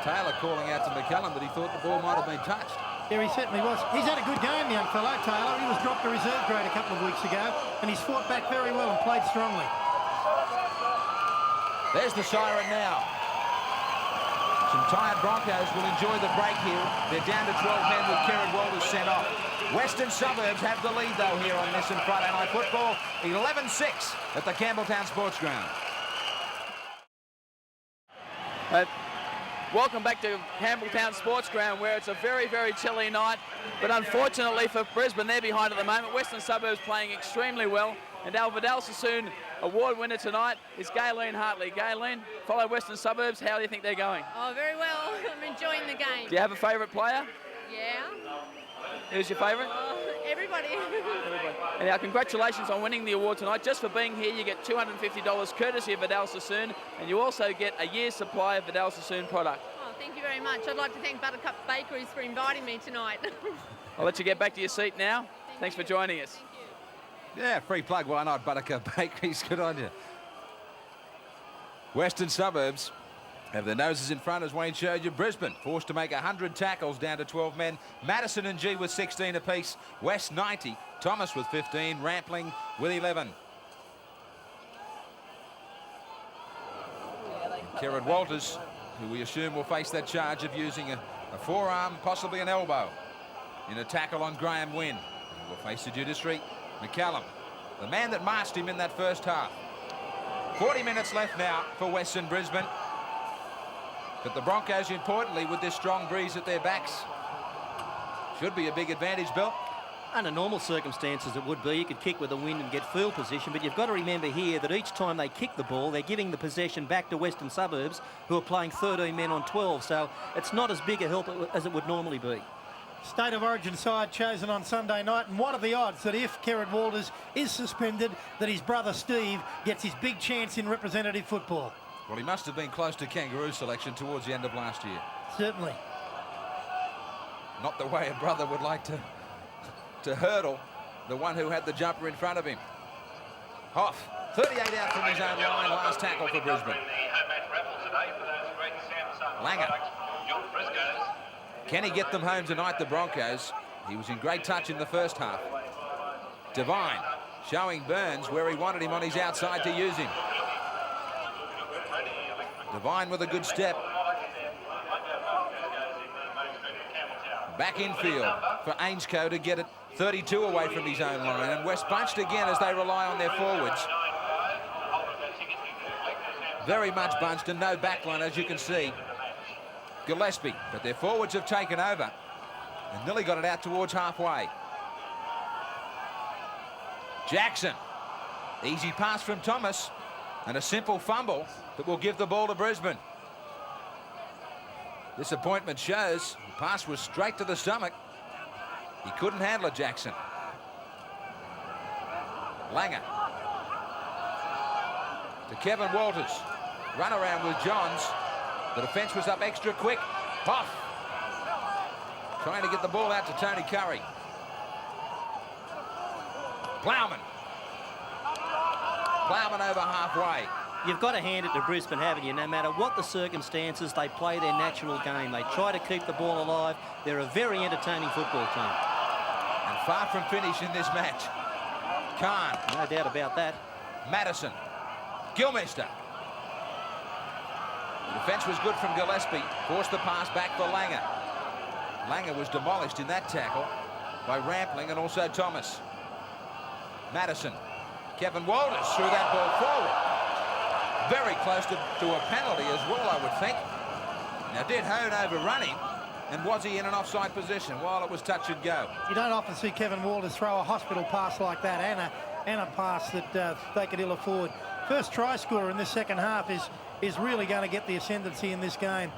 Taylor calling out to McCallum that he thought the ball might have been touched. Yeah, he certainly was. He's had a good game, young fellow, Taylor. He was dropped to reserve grade a couple of weeks ago, and he's fought back very well and played strongly. There's the siren now. Some tired Broncos will enjoy the break here. They're down to 12 men with Kieran Walters sent off. Western Suburbs have the lead, though, here on this and Friday Night Football. 11-6 at the Campbelltown Sports Ground. Welcome back to Campbelltown Sports Ground, where it's a very, very chilly night. But unfortunately for Brisbane, they're behind at the moment. Western Suburbs playing extremely well. And our Vidal Sassoon award winner tonight is Gayleen Hartley. Gayleen, follow Western Suburbs. How do you think they're going? Oh, very well. I'm enjoying the game. Do you have a favourite player? Yeah. Who's your favourite? Everybody. And our congratulations on winning the award tonight. Just for being here, you get $250 courtesy of Vidal Sassoon, and you also get a year's supply of Vidal Sassoon product. Oh, thank you very much. I'd like to thank Buttercup Bakeries for inviting me tonight. I'll let you get back to your seat now. Thanks for joining us. Thank you. Yeah, free plug. Why not? Buttercup Bakeries. Good on you. Western Suburbs have their noses in front, as Wayne showed you. Brisbane forced to make 100 tackles down to 12 men. Madison and G with 16 apiece. West 90. Thomas with 15. Rampling with 11. Kieran Walters, who we assume will face that charge of using a forearm, possibly an elbow, in a tackle on Graeme Wynn. He will face the judiciary. McCallum, the man that marched him in that first half. 40 minutes left now for Western Brisbane. But the Broncos, importantly, with this strong breeze at their backs, should be a big advantage, Bill. Under normal circumstances it would be. You could kick with the wind and get field position, but you've got to remember here that each time they kick the ball, they're giving the possession back to Western Suburbs, who are playing 13 men on 12, so it's not as big a help as it would normally be. State of Origin side chosen on Sunday night, and what are the odds that if Kieran Walters is suspended, that his brother Steve gets his big chance in representative football? Well, he must have been close to kangaroo selection towards the end of last year. Certainly. Not the way a brother would like to hurdle the one who had the jumper in front of him. Hoff, 38 out from his own line, last tackle for Brisbane. Langer. Can he get them home tonight, the Broncos? He was in great touch in the first half. Devine showing Burns where he wanted him on his outside to use him. Devine with a good step. Back infield for Ainscough to get it 32 away from his own line. And West bunched again as they rely on their forwards. Very much bunched and no backline, as you can see. Gillespie, but their forwards have taken over and nearly got it out towards halfway. Jackson, easy pass from Thomas and a simple fumble that will give the ball to Brisbane. Disappointment shows. The pass was straight to the stomach. He couldn't handle it, Jackson. Langer to Kevin Walters. Run around with Johns. The defence was up extra quick. Hoff trying to get the ball out to Tony Curry. Plowman. Plowman over halfway. You've got to hand it to Brisbane, haven't you? No matter what the circumstances, they play their natural game. They try to keep the ball alive. They're a very entertaining football team. And far from finish in this match. Khan. No doubt about that. Madison. Gilmeister. The defence was good from Gillespie. Forced the pass back for Langer. Langer was demolished in that tackle by Rampling and also Thomas. Madison. Kevin Walters threw that ball forward. Very close to a penalty as well, I would think. Now, did Hone overrun him? And was he in an offside position while it was touch and go? You don't often see Kevin Walters throw a hospital pass like that and a pass that they could ill afford. First try scorer in this second half is really going to get the ascendancy in this game.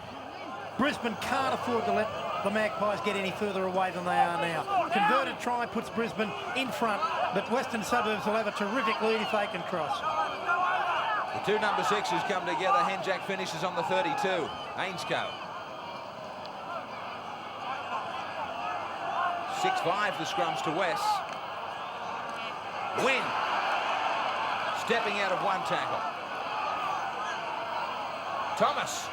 Brisbane can't afford to let the Magpies get any further away than they are now. Converted try puts Brisbane in front, but Western Suburbs will have a terrific lead if they can cross. The two number sixes come together. Henjack finishes on the 32. Ainscough. 6-5 the scrums to West. Wynn stepping out of one tackle. Thomas.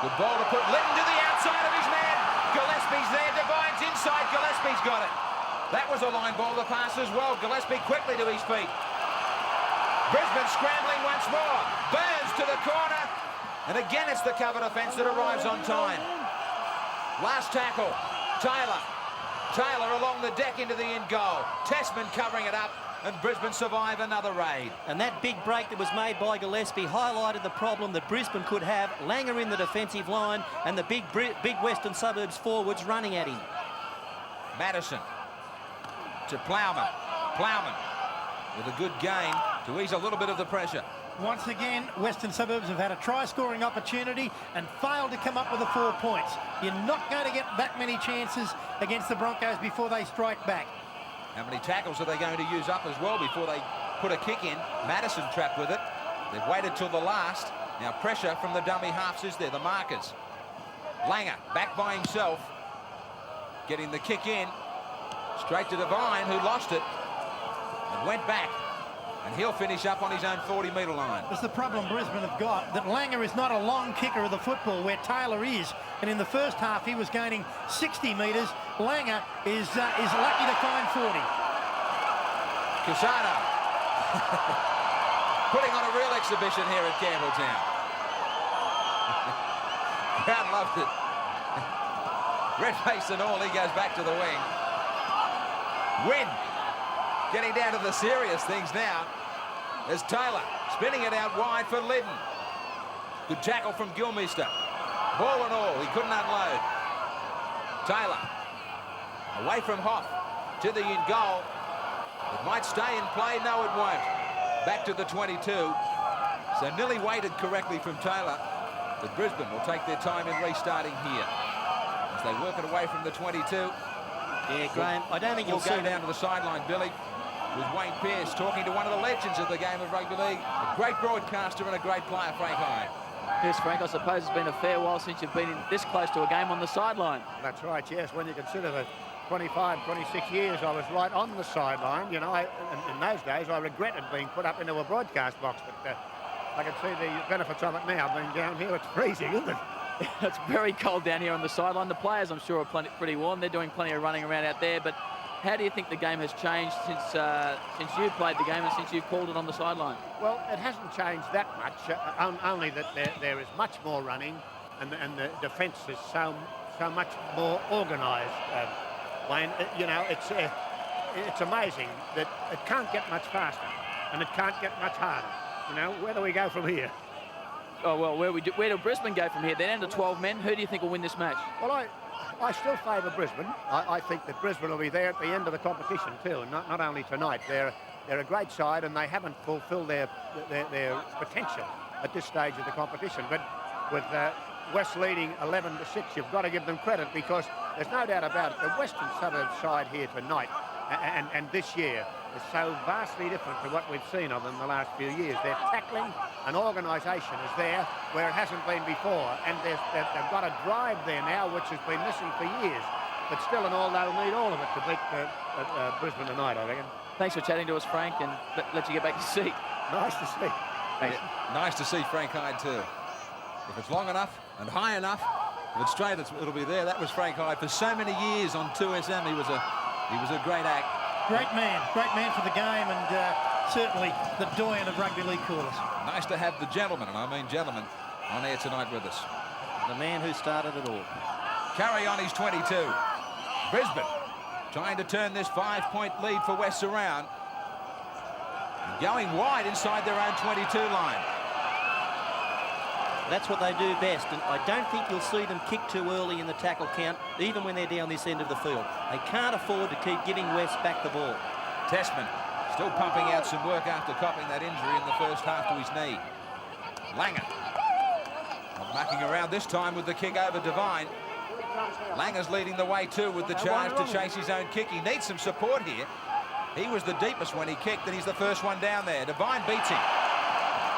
Good ball to put Litton to the outside of his man. Gillespie's there. Devine's inside. Gillespie's got it. That was a line ball to pass as well. Gillespie quickly to his feet. Brisbane scrambling once more. Burns to the corner. And again, it's the cover defence that arrives on time. Last tackle, Taylor. Taylor along the deck into the end goal. Tessman covering it up, and Brisbane survive another raid. And that big break that was made by Gillespie highlighted the problem that Brisbane could have. Langer in the defensive line and the big Western Suburbs forwards running at him. Madison to Plowman. Plowman with a good gain to ease a little bit of the pressure. Once again, Western Suburbs have had a try-scoring opportunity and failed to come up with the 4 points. You're not going to get that many chances against the Broncos before they strike back. How many tackles are they going to use up as well before they put a kick in? Madison trapped with it. They've waited till the last. Now pressure from the dummy halves is there, the markers. Langer back by himself. Getting the kick in. Straight to Devine, who lost it and went back. And he'll finish up on his own 40-metre line. That's the problem Brisbane have got, that Langer is not a long kicker of the football where Taylor is. And in the first half, he was gaining 60 metres. Langer is lucky to find 40. Casado putting on a real exhibition here at Campbelltown. Crowd loved it. Red face and all, he goes back to the wing. Win. Getting down to the serious things now. There's Taylor spinning it out wide for Liddon. Good tackle from Gilmeister. Ball and all, he couldn't unload. Taylor away from Hoff to the in goal. It might stay in play. No, it won't. Back to the 22. So nearly weighted correctly from Taylor. But Brisbane will take their time in restarting here as they work it away from the 22. Yeah, Graeme, I don't think you'll go down to the sideline, Billy, with Wayne Pearce talking to one of the legends of the game of rugby league, a great broadcaster and a great player, Frank Hyde. Yes, Frank, I suppose it's been a fair while since you've been in this close to a game on the sideline. That's right, yes. When you consider that 25, 26 years I was right on the sideline, you know, in those days I regretted being put up into a broadcast box, but I can see the benefits of it now. Being down here, it's freezing, isn't it? It's very cold down here on the sideline. The players, I'm sure, are pretty warm. They're doing plenty of running around out there. But how do you think the game has changed since you played the game and since you called it on the sideline? Well, it hasn't changed that much. Only that there is much more running, and the defence is so much more organised. Wayne, you know, it's amazing that it can't get much faster, and it can't get much harder. You know, where do we go from here? Oh, well, where do Brisbane go from here? They're down to 12 men. Who do you think will win this match? Well, I still favour Brisbane. I think that Brisbane will be there at the end of the competition too, and not only tonight. They're a great side, and they haven't fulfilled their potential at this stage of the competition. But with West leading 11-6, you've got to give them credit, because there's no doubt about it. The Western Suburbs side here tonight and this year is so vastly different to what we've seen of them the last few years. Their tackling and organisation is there where it hasn't been before, and they've got a drive there now which has been missing for years. But still and all, they'll need all of it to beat Brisbane tonight, I reckon. Thanks for chatting to us, Frank, and let you get back to your seat. Nice to see. Thanks. Yeah, nice to see Frank Hyde too. If it's long enough and high enough, if it's straight, it'll be there. That was Frank Hyde for so many years on 2SM. He was a great act. Great man for the game, and certainly the doyen of rugby league callers. Nice to have the gentleman, and I mean gentleman, on air tonight with us. The man who started it all. Carry on his 22. Brisbane trying to turn this 5-point lead for West around. And going wide inside their own 22 line. That's what they do best, and I don't think you'll see them kick too early in the tackle count, even when they're down this end of the field. They can't afford to keep giving West back the ball. Tessman still pumping out some work after copping that injury in the first half to his knee. Langer not mucking around this time with the kick over Devine. Langer's leading the way too with the charge to chase his own kick. He needs some support here. He was the deepest when he kicked, and he's the first one down there. Devine beats him.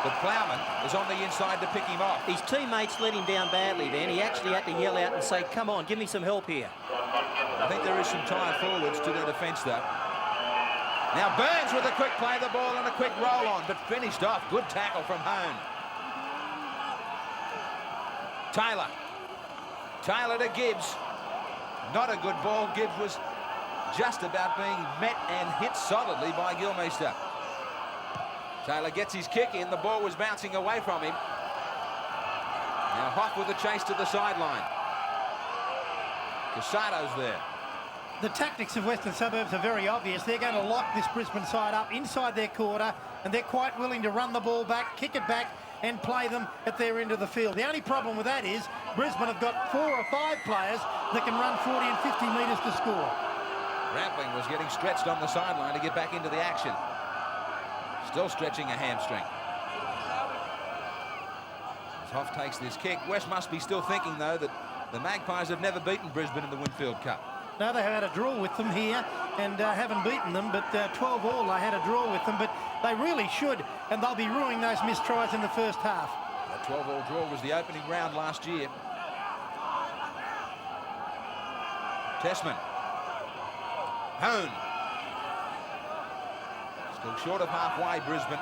But Plowman is on the inside to pick him off. His teammates let him down badly then. He actually had to yell out and say, come on, give me some help here. I think there is some time forwards to their defence, though. Now Burns with a quick play the ball and a quick roll on, but finished off. Good tackle from Hone. Taylor to Gibbs. Not a good ball. Gibbs was just about being met and hit solidly by Gilmeister. Taylor gets his kick in. The ball was bouncing away from him. Now Hoff with a chase to the sideline. Casado's there. The tactics of Western Suburbs are very obvious. They're going to lock this Brisbane side up inside their quarter, and they're quite willing to run the ball back, kick it back, and play them at their end of the field. The only problem with that is Brisbane have got 4 or 5 players that can run 40 and 50 metres to score. Rampling was getting stretched on the sideline to get back into the action. Still stretching a hamstring. As Hoff takes this kick, West must be still thinking, though, that the Magpies have never beaten Brisbane in the Winfield Cup. No, they have had a draw with them here and haven't beaten them, but 12 all they had a draw with them, but they really should, and they'll be ruining those missed tries in the first half. That 12-all draw was the opening round last year. Tessman. Hone. Still short of halfway, Brisbane.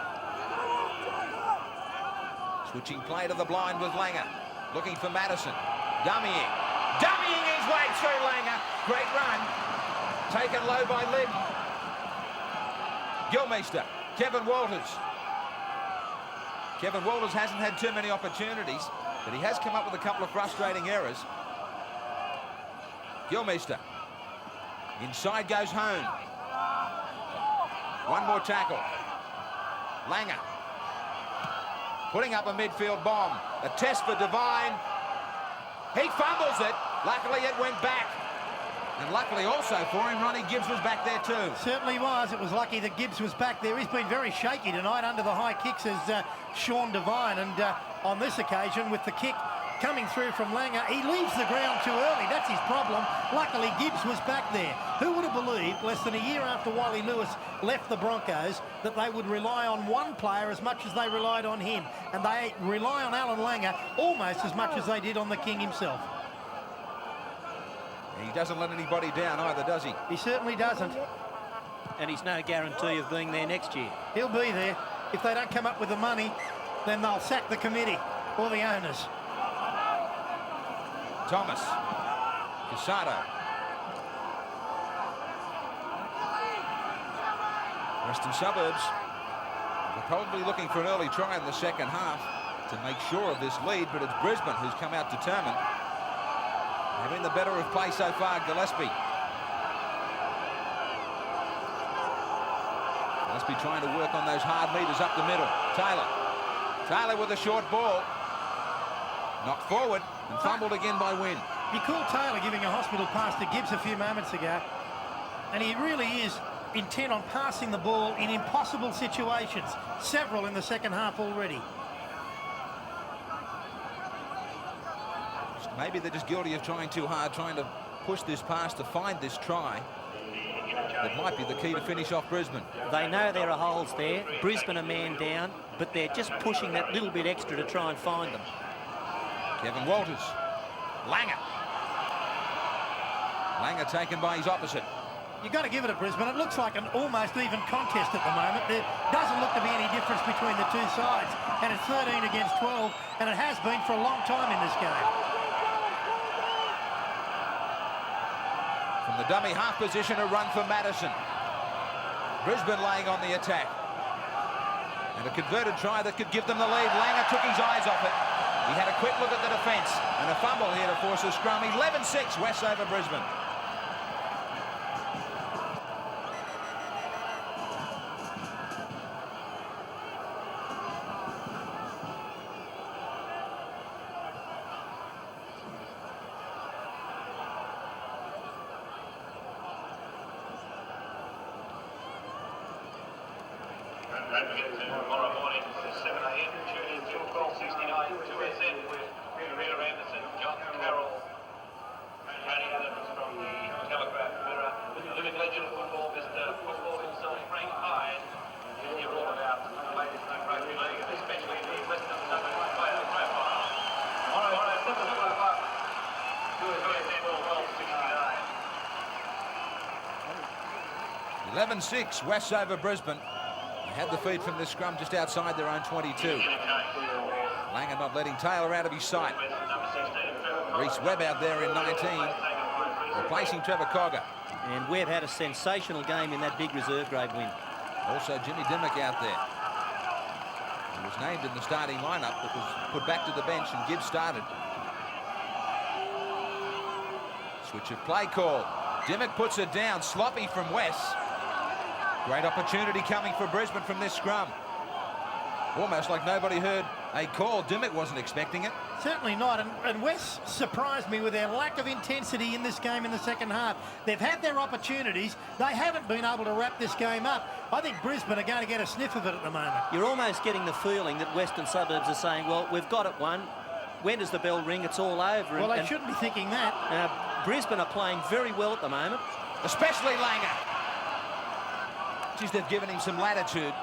Switching play to the blind with Langer. Looking for Madison. Dummying his way through Langer. Great run. Taken low by Lydon. Gilmeister. Kevin Walters. Kevin Walters hasn't had too many opportunities, but he has come up with a couple of frustrating errors. Gilmeister. Inside goes Hone. One more tackle. Langer. Putting up a midfield bomb. A test for Devine. He fumbles it. Luckily it went back. And luckily also for him, Ronnie Gibbs was back there too. Certainly was. It was lucky that Gibbs was back there. He's been very shaky tonight under the high kicks as Sean Devine. And on this occasion, with the kick coming through from Langer, he leaves the ground too early. That's his problem. Luckily, Gibbs was back there. Who would have believed, less than a year after Wally Lewis left the Broncos, that they would rely on one player as much as they relied on him? And they rely on Alan Langer almost as much as they did on the King himself. He doesn't let anybody down either, does he? He certainly doesn't. And he's no guarantee of being there next year. He'll be there. If they don't come up with the money, then they'll sack the committee or the owners. Thomas. Casado. Western Suburbs are probably looking for an early try in the second half to make sure of this lead, but it's Brisbane who's come out determined. Having the better of play so far, Gillespie. Gillespie trying to work on those hard meters up the middle. Taylor with a short ball. Knocked forward and fumbled again by Wynn. You called Taylor giving a hospital pass to Gibbs a few moments ago, and he really is intent on passing the ball in impossible situations. Several in the second half already. Maybe they're just guilty of trying too hard, trying to push this pass to find this try. That might be the key to finish off Brisbane. They know there are holes there. Brisbane are man down, but they're just pushing that little bit extra to try and find them. Kevin Walters. Langer taken by his opposite. You've got to give it to Brisbane. It looks like an almost even contest at the moment. There doesn't look to be any difference between the two sides. And it's 13 against 12, and it has been for a long time in this game. From the dummy half position, a run for Madison. Brisbane laying on the attack. And a converted try that could give them the lead. Langer took his eyes off it. He had a quick look at the defence. And a fumble here to force a scrum. 11-6, West over Brisbane. Tomorrow morning, 7 a.m. Tune in to Call 69 2SN with Peter Anderson, John Carroll, Tony Adams from the Telegraph Mirror, living legend of football, Mr. Football himself, Frank Hyde. You'll hear all about the latest in rugby league, and especially the Western Suburbs player profile. Tomorrow, 7 o'clock, 2SN Call 69. 11-6, West over Brisbane. They had the feed from this scrum just outside their own 22. Langer not letting Taylor out of his sight. Reece Webb out there in 19, replacing Trevor Cogger. And Webb had a sensational game in that big reserve grade win. Also Jimmy Dimmock out there. He was named in the starting lineup but was put back to the bench, and Gibbs started. Switch of play call. Dimmock puts it down. Sloppy from West. Great opportunity coming for Brisbane from this scrum. Almost like nobody heard a call. Dimmock wasn't expecting it. Certainly not, and West surprised me with their lack of intensity in this game in the second half. They've had their opportunities. They haven't been able to wrap this game up. I think Brisbane are going to get a sniff of it at the moment. You're almost getting the feeling that Western Suburbs are saying, well, we've got it won. When does the bell ring? It's all over. Well, they shouldn't be thinking that. Brisbane are playing very well at the moment. Especially Langer. Geez, they've given him some latitude.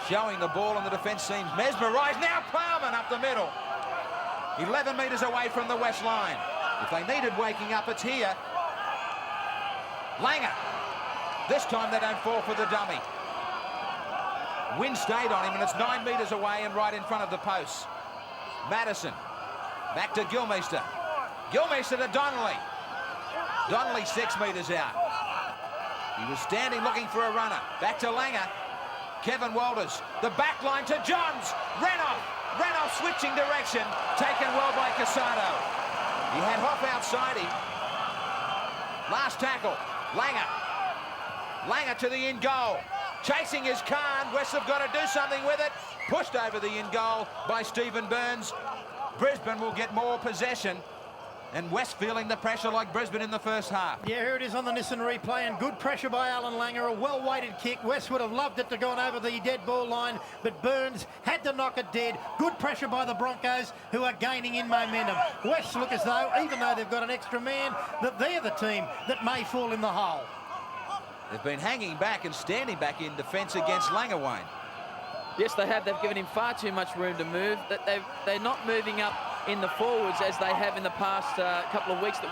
Showing the ball, and the defence seems mesmerised. Now Plowman up the middle. 11 metres away from the West line. If they needed waking up, it's here. Langer. This time they don't fall for the dummy. Wind stayed on him, and it's 9 metres away and right in front of the posts. Madison. Back to Gilmeister. Gilmeister to Donnelly. Donnelly 6 metres out. He was standing looking for a runner. Back to Langer. Kevin Walters, the back line to Johns. Renoff switching direction. Taken well by Casado. He had Hoff outside him. Last tackle. Langer to the in goal. Chasing his Khan. West have got to do something with it. Pushed over the in goal by Stephen Burns. Brisbane will get more possession. And West feeling the pressure like Brisbane in the first half. Yeah, here it is on the Nissan replay, and good pressure by Alan Langer. A well-weighted kick. West would have loved it to gone over the dead ball line, but Burns had to knock it dead. Good pressure by the Broncos, who are gaining in momentum. West look as though, even though they've got an extra man, that they're the team that may fall in the hole. They've been hanging back and standing back in defence against Langer, Wayne. Yes, they have. They've given him far too much room to move. They're not moving up in the forwards as they have in the past couple of weeks, at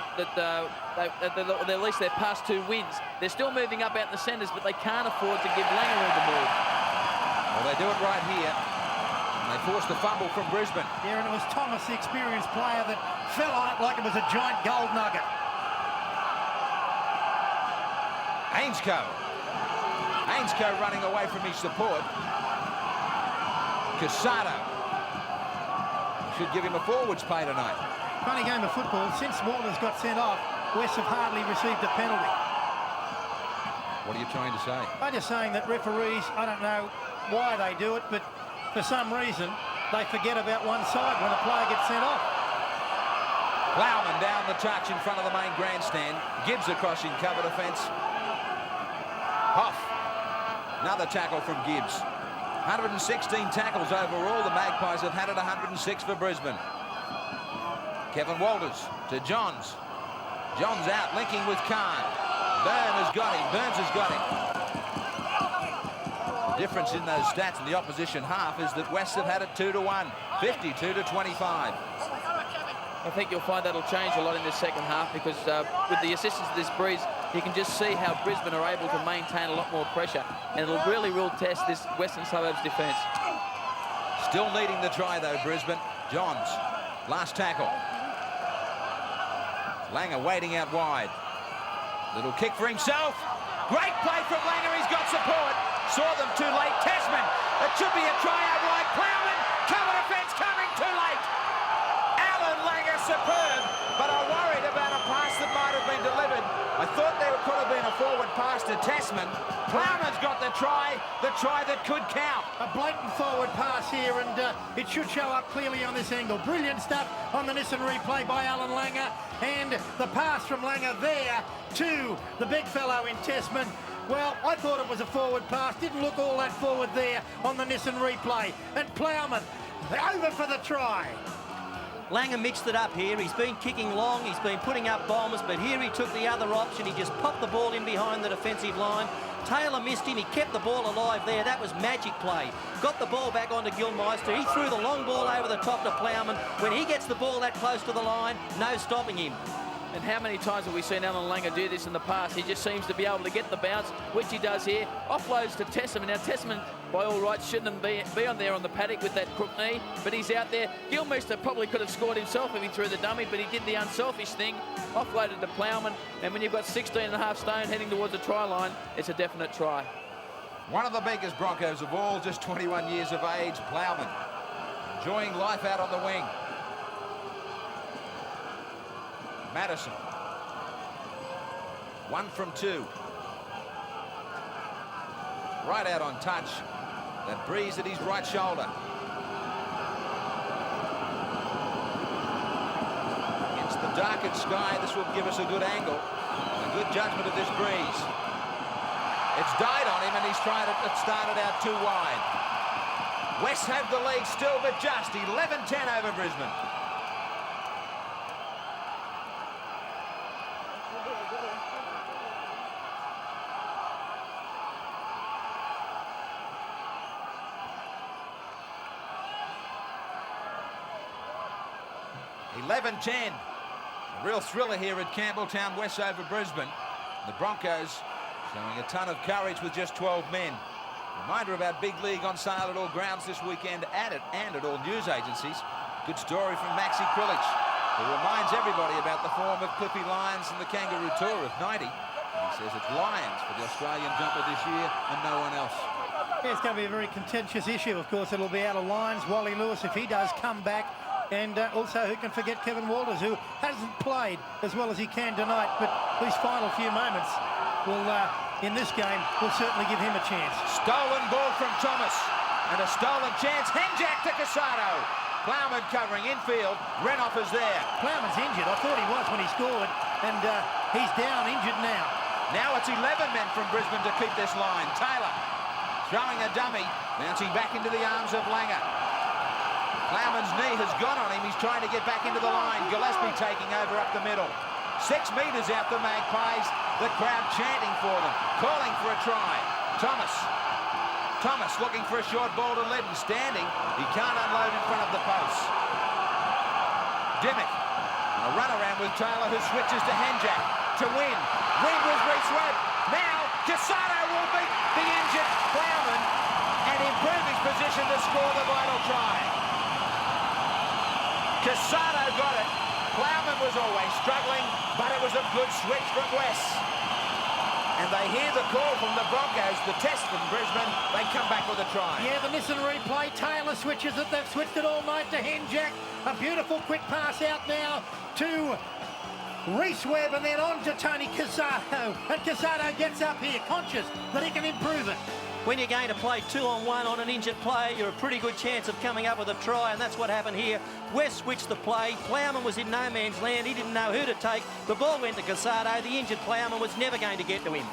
least their past 2 wins. They're still moving up out in the centres, but they can't afford to give Langer room to move. Well, they do it right here. And they forced the fumble from Brisbane. Yeah, and it was Thomas, the experienced player, that fell on it like it was a giant gold nugget. Ainscough running away from his support. Casado. Should give him a forwards pay tonight. Funny game of football. Since Walters got sent off, West have hardly received a penalty. What are you trying to say? I'm just saying that referees, I don't know why they do it, but for some reason they forget about one side when a player gets sent off. Plowman down the touch in front of the main grandstand. Gibbs across in cover defence. Hoff. Another tackle from Gibbs. 116 tackles overall. The Magpies have had it 106 for Brisbane. Kevin Walters to Johns. Johns out, linking with Khan. Burns has got him. The difference in those stats in the opposition half is that West have had it 2-1, 52-25. I think you'll find that'll change a lot in the second half, because with the assistance of this breeze, you can just see how Brisbane are able to maintain a lot more pressure, and it'll really test this Western Suburbs defence. Still needing the try though, Brisbane. Johns, last tackle. Langer waiting out wide. Little kick for himself. Great play from Langer, he's got support. Saw them too late. Tasman, it should be a try out wide. Plowman, cover defence coming too late. Alan Langer superb, but I worried about a pass that might have been delivered. I thought there could have been a forward pass to Tasman. Plowman's got the try that could count. A blatant forward pass here, and it should show up clearly on this angle. Brilliant stuff on the Nissan replay by Alan Langer, and the pass from Langer there to the big fellow in Tasman. Well, I thought it was a forward pass. Didn't look all that forward there on the Nissan replay. And Plowman over for the try. Langer mixed it up here. He's been kicking long, he's been putting up bombs, but here he took the other option. He just popped the ball in behind the defensive line. Taylor missed him. He kept the ball alive there. That was magic play. Got the ball back onto Gilmeister. He threw the long ball over the top to Plowman. When he gets the ball that close to the line, no stopping him. And how many times have we seen Alan Langer do this in the past? He just seems to be able to get the bounce, which he does here. Offloads to Tesserman. Now, Tesserman, by all rights, shouldn't be on there on the paddock with that crook knee, but he's out there. Gilmeister probably could have scored himself if he threw the dummy, but he did the unselfish thing, offloaded to Plowman, and when you've got 16.5 stone heading towards the try line, it's a definite try. One of the biggest Broncos of all, just 21 years of age, Plowman. Enjoying life out on the wing. Madison. 1 from 2. Right out on touch. That breeze at his right shoulder. Against the darkened sky, this will give us a good angle. A good judgment of this breeze. It's died on him, and he's tried it. It started out too wide. West have the lead still, but just 11-10 over Brisbane. A real thriller here at Campbelltown, West over Brisbane. The Broncos showing a ton of courage with just 12 men. Reminder about Big League on sale at all grounds this weekend and at all news agencies. Good story from Maxi Krilich, who reminds everybody about the form of Cliffy Lyons and the Kangaroo Tour of 90. He says it's Lyons for the Australian jumper this year and no one else. Yeah, it's going to be a very contentious issue. Of course, it'll be out of Lyons. Wally Lewis, if he does come back. And also, who can forget Kevin Walters, who hasn't played as well as he can tonight, but these final few moments will, in this game, will certainly give him a chance. Stolen ball from Thomas, and a stolen chance. Henjack to Casado. Plowman covering infield. Renoff is there. Plowman's injured. I thought he was when he scored, and he's down, injured now. Now it's 11 men from Brisbane to keep this line. Taylor throwing a dummy, bouncing back into the arms of Langer. Plowman's knee has gone on him. He's trying to get back into the line. Gillespie taking over up the middle. 6 metres out the Magpies. The crowd chanting for them, calling for a try. Thomas looking for a short ball to Liddon. Standing. He can't unload in front of the posts. Dimmick. A run around with Taylor, who switches to Henjack to win. Win with Reece Webb. Now Casado will beat the injured Plowman and improve his position to score the vital try. Casado got it. Plowman was always struggling, but it was a good switch from West. And they hear the call from the Broncos, the test from Brisbane. They come back with a try. Yeah, the Nissan replay. Taylor switches it. They've switched it all night to Henjack. A beautiful quick pass out now to Reece Webb and then on to Tony Casado. And Casado gets up here, conscious that he can improve it. When you're going to play 2-on-1 on an injured player, you're a pretty good chance of coming up with a try, and that's what happened here. West switched the play. Plowman was in no man's land. He didn't know who to take. The ball went to Casado. The injured Plowman was never going to get to him.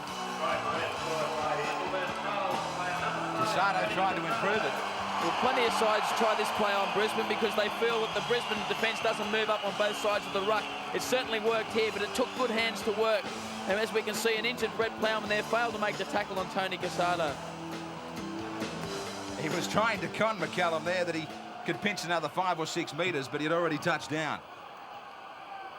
Casado tried to improve it. Well, plenty of sides try this play on Brisbane because they feel that the Brisbane defence doesn't move up on both sides of the ruck. It certainly worked here, but it took good hands to work. And as we can see, an injured Brett Plowman there failed to make the tackle on Tony Casado. He was trying to con McCallum there that he could pinch another 5 or 6 metres, but he'd already touched down.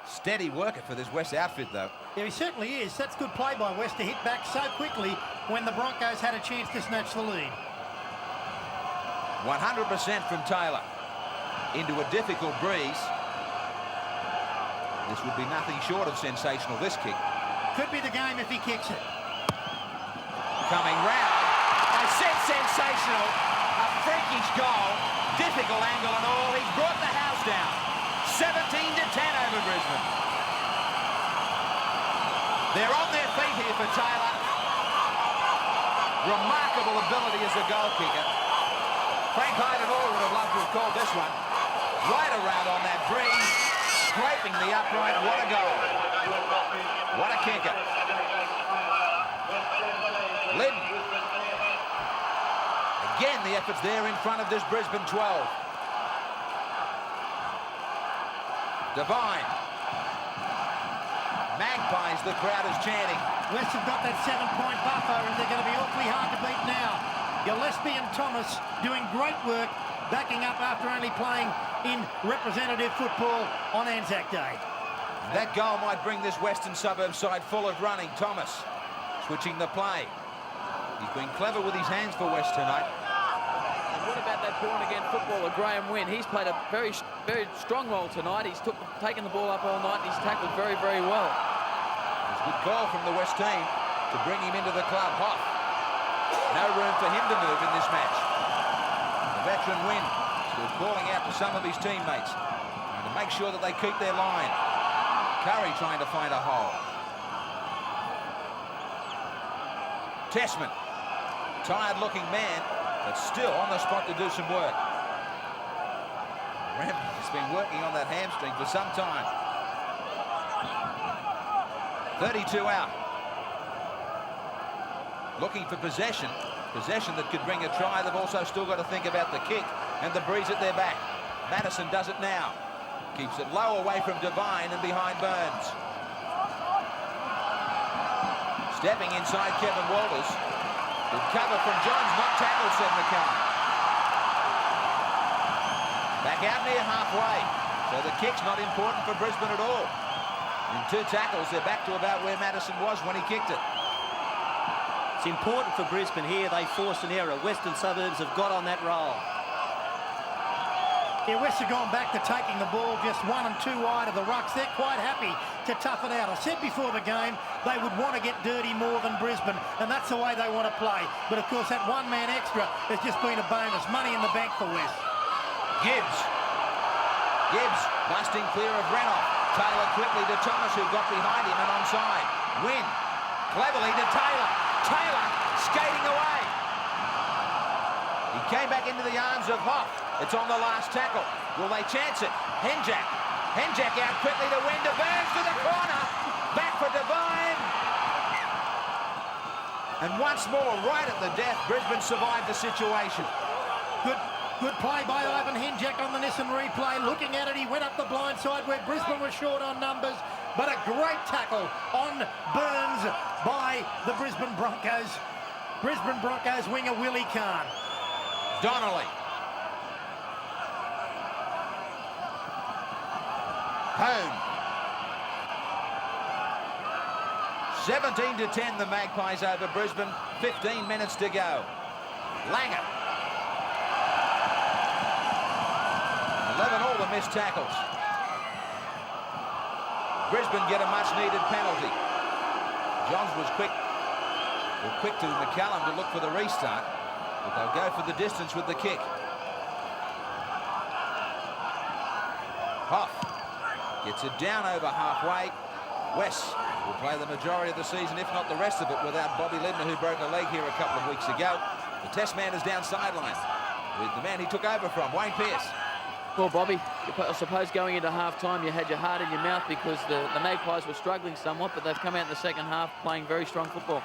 Steady worker for this West outfit, though. Yeah, he certainly is. That's good play by West to hit back so quickly when the Broncos had a chance to snatch the lead. 100% from Taylor into a difficult breeze. This would be nothing short of sensational, this kick. Could be the game if he kicks it. Coming round. I said sensational. A freakish goal. Difficult angle and all. He's brought the house down. 17-10 over Brisbane. They're on their feet here for Taylor. Remarkable ability as a goal kicker. Frank Hyde and all would have loved to have called this one. Right around on that breeze. Scraping the upright. What a goal. What a kicker. Liddon. Again, the effort's there in front of this Brisbane 12. Devine. Magpies, the crowd is chanting. West have got that 7-point buffer, and they're going to be awfully hard to beat now. Gillespie and Thomas doing great work, backing up after only playing in representative football on Anzac Day. That goal might bring this Western Suburbs side full of running. Thomas switching the play. He's been clever with his hands for West tonight. And what about that born-again footballer, Graeme Hughes? He's played a very strong role tonight. He's taken the ball up all night and he's tackled very, very well. It's a good call from the West team to bring him into the club. Hoff No room for him to move in this match. The veteran Wynn still calling out to some of his teammates to make sure that they keep their line. Curry trying to find a hole. Tessman, tired-looking man, but still on the spot to do some work. Ramsey has been working on that hamstring for some time. 32 out. Looking for possession. Possession that could bring a try. They've also still got to think about the kick and the breeze at their back. Madison does it now. Keeps it low away from Devine and behind Burns. Stepping inside Kevin Walters. Good cover from Johns, not tackled, said McCallum. Back out near halfway. So the kick's not important for Brisbane at all. In 2 tackles, they're back to about where Madison was when he kicked it. It's important for Brisbane here. They forced an error. Western Suburbs have got on that roll. Yeah, West have gone back to taking the ball just 1 and 2 wide of the rucks. They're quite happy to tough it out. I said before the game they would want to get dirty more than Brisbane, and that's the way they want to play. But of course that 1 man extra has just been a bonus. Money in the bank for West. Gibbs busting clear of Renoff. Taylor quickly to Thomas, who got behind him and onside. Wynn cleverly to Taylor. Taylor skating away. He came back into the arms of Hoff. It's on the last tackle. Will they chance it? Henjack out quickly to Wynn, to Burns to the corner. Back for Devine. And once more, right at the death, Brisbane survived the situation. Good play by Ivan Henjack on the Nissan replay. Looking at it, he went up the blind side where Brisbane was short on numbers. But a great tackle on Burns by the Brisbane Broncos. Brisbane Broncos winger Willie Kahn. Donnelly. Home. 17-10 the Magpies over Brisbane. 15 minutes to go. Langer. 11 all the missed tackles. Brisbane get a much-needed penalty. Johns was quick to McCallum to look for the restart, but they'll go for the distance with the kick. Hoff gets it down over halfway. West will play the majority of the season, if not the rest of it, without Bobby Lidner, who broke a leg here a couple of weeks ago. The test man is down sideline with the man he took over from, Wayne Pearce. Well, Bobby, I suppose going into half-time you had your heart in your mouth because the Magpies were struggling somewhat, but they've come out in the second half playing very strong football.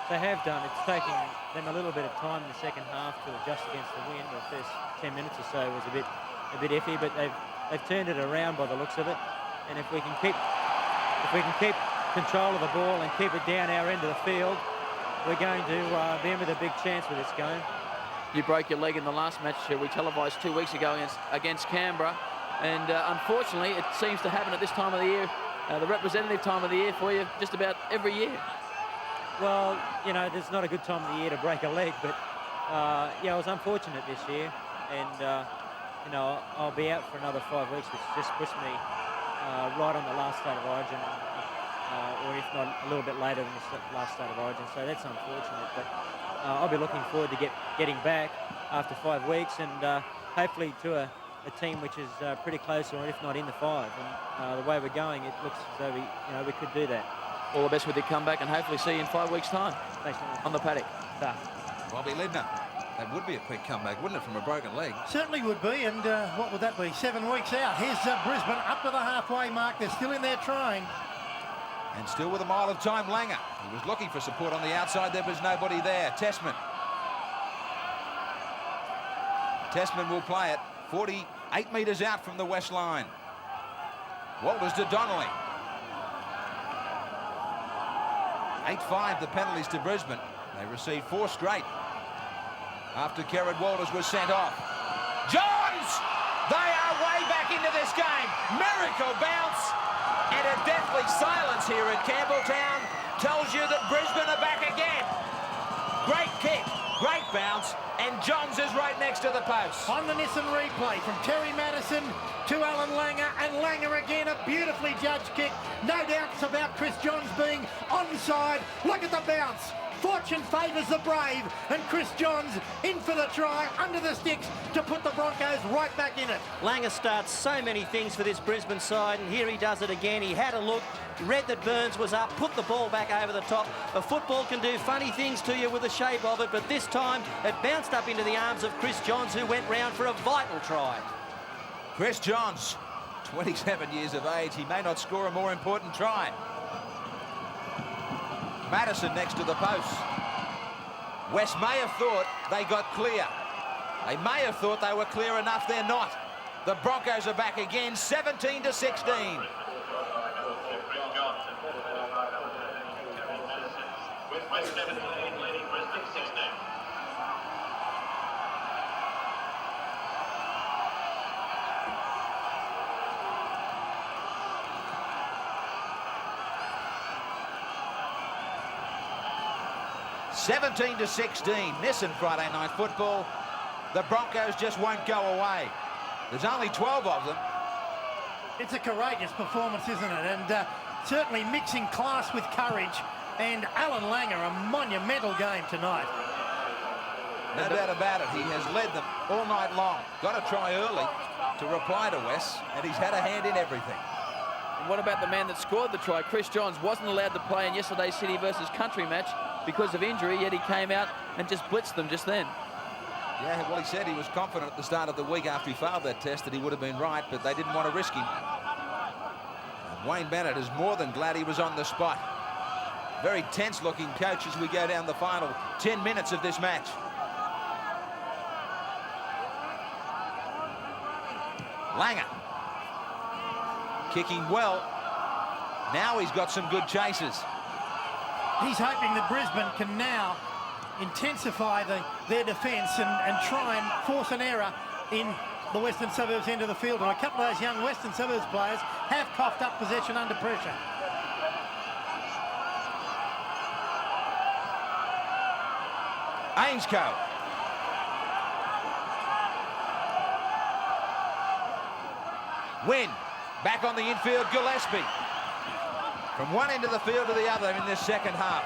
They have done. It's taken them a little bit of time in the second half to adjust against the wind. The first 10 minutes or so was a bit iffy, but they've turned it around by the looks of it. And if we can keep control of the ball and keep it down our end of the field, we're going to be in with a big chance with this game. You broke your leg in the last match we televised 2 weeks ago against Canberra, and unfortunately it seems to happen at this time of the year, the representative time of the year for you, just about every year. Well, you know, there's not a good time of the year to break a leg, but yeah, I was unfortunate this year, and you know, I'll be out for another 5 weeks, which just puts me right on the last state of origin, or if not a little bit later than the last state of origin, so that's unfortunate, but I'll be looking forward to getting back after 5 weeks, and hopefully to a team which is pretty close, or if not in the 5. And the way we're going, it looks as though we could do that. All the best with your comeback, and hopefully see you in 5 weeks' time. Thanks, on the paddock. Bobby Lidner. That would be a quick comeback, wouldn't it, from a broken leg? Certainly would be, and what would that be? 7 weeks out. Here's Brisbane up to the halfway mark. They're still in there trying. And still with a mile of time, Langer. He was looking for support on the outside. There was nobody there. Tessman. Tessman will play it 48 metres out from the west line. Walters to Donnelly. 8-5 the penalties to Brisbane. They received 4 straight after Kerrod Walters was sent off. Johns! They are way back into this game. Miracle bounce. And a deathly silence here at Campbelltown tells you that Brisbane are back again. Great kick, great bounce, and Johns is right next to the post. On the Nissan replay from Terry Madison to Alan Langer, and Langer again, a beautifully judged kick. No doubts about Chris Johns being onside. Look at the bounce. Fortune favours the brave, and Chris Johns in for the try, under the sticks, to put the Broncos right back in it. Langer starts so many things for this Brisbane side, and here he does it again. He had a look, read that Burns was up, put the ball back over the top. A football can do funny things to you with the shape of it, but this time it bounced up into the arms of Chris Johns, who went round for a vital try. Chris Johns, 27 years of age. He may not score a more important try. Madison next to the post. West may have thought they got clear. They may have thought they were clear enough. They're not. The Broncos are back again, 17 to 16. West 17 leading Brisbane 16. (17 to 16). Nissan Friday night football. The Broncos just won't go away. There's only 12 of them. It's a courageous performance, isn't it? And certainly mixing class with courage. And Alan Langer, a monumental game tonight. No doubt about it. He has led them all night long. Got to try early to reply to Wes, and he's had a hand in everything. And what about the man that scored the try? Chris Johns wasn't allowed to play in yesterday's City versus Country match because of injury, yet he came out and just blitzed them just then. Yeah, well, he said he was confident at the start of the week after he failed that test that he would have been right, but they didn't want to risk him. And Wayne Bennett is more than glad he was on the spot. Very tense-looking coach as we go down the final 10 minutes of this match. Langer. Kicking well. Now he's got some good chases. He's hoping that Brisbane can now intensify their defence and try and force an error in the Western Suburbs end of the field. And a couple of those young Western Suburbs players have coughed up possession under pressure. Ainscoe. Wynn back on the infield. Gillespie from one end of the field to the other in this second half.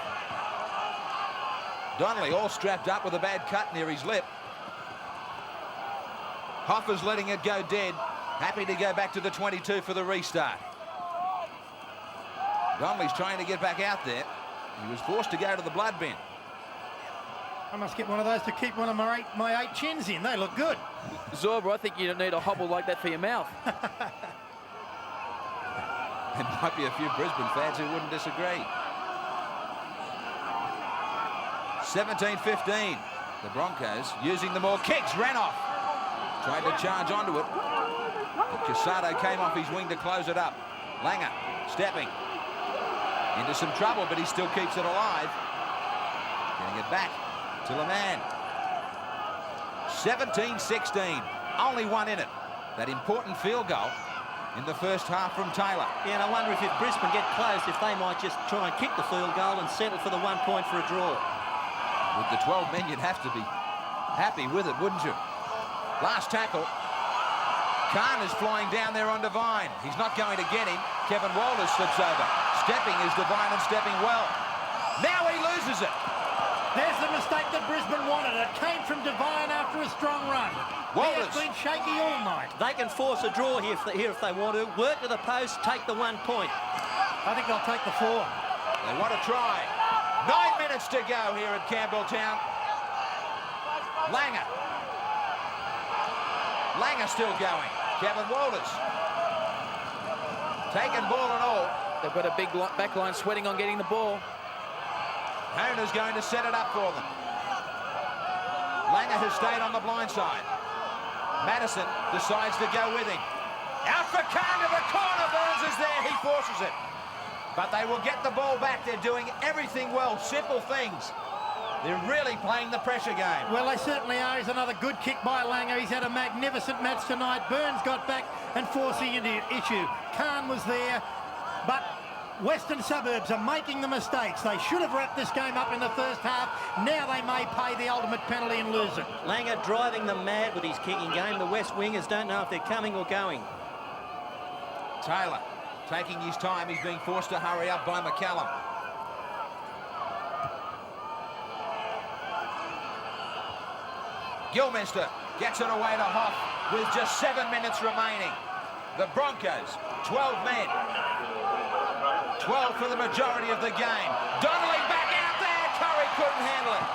Donnelly all strapped up with a bad cut near his lip. Hoffer's letting it go dead. Happy to go back to the 22 for the restart. Donnelly's trying to get back out there. He was forced to go to the blood bin. I must get one of those to keep one of my eight chins in. They look good. Zorba, I think you don't need a hobble like that for your mouth. There might be a few Brisbane fans who wouldn't disagree. 17-15. The Broncos using the more kicks. Ran off. Tried to charge onto it. But Casado came off his wing to close it up. Langer stepping into some trouble, but he still keeps it alive. Getting it back to Leman. 17-16. Only one in it. That important field goal in the first half from Taylor. Yeah, and I wonder if Brisbane get close, if they might just try and kick the field goal and settle for the 1 point for a draw. With the 12 men, you'd have to be happy with it, wouldn't you? Last tackle. Khan is flying down there on Devine. He's not going to get him. Kevin Walters slips over. Stepping is Devine and stepping well. Now he loses it. There's the mistake that Brisbane wanted. It came from Devine after a strong run. Walters. He has been shaky all night. They can force a draw here if they want to. Work to the post, take the 1 point. I think they'll take the 4. They want to try. 9 minutes to go here at Campbelltown. Langer. Langer still going. Kevin Walters. Taking ball and all. They've got a big back line sweating on getting the ball. Honer's going to set it up for them. Langer has stayed on the blind side. Madison decides to go with him. Out for Khan to the corner. Burns is there. He forces it. But they will get the ball back. They're doing everything well. Simple things. They're really playing the pressure game. Well, they certainly are. He's another good kick by Langer. He's had a magnificent match tonight. Burns got back and forced the issue. Khan was there, but Western Suburbs are making the mistakes. They should have wrapped this game up in the first half. Now they may pay the ultimate penalty and lose it. Langer driving them mad with his kicking game. The West Wingers don't know if they're coming or going. Taylor taking his time. He's being forced to hurry up by McCallum. Gilminster gets it away to Hoff with just 7 minutes remaining. The Broncos, 12 men. 12 for the majority of the game. Donnelly back out there. Curry couldn't handle it.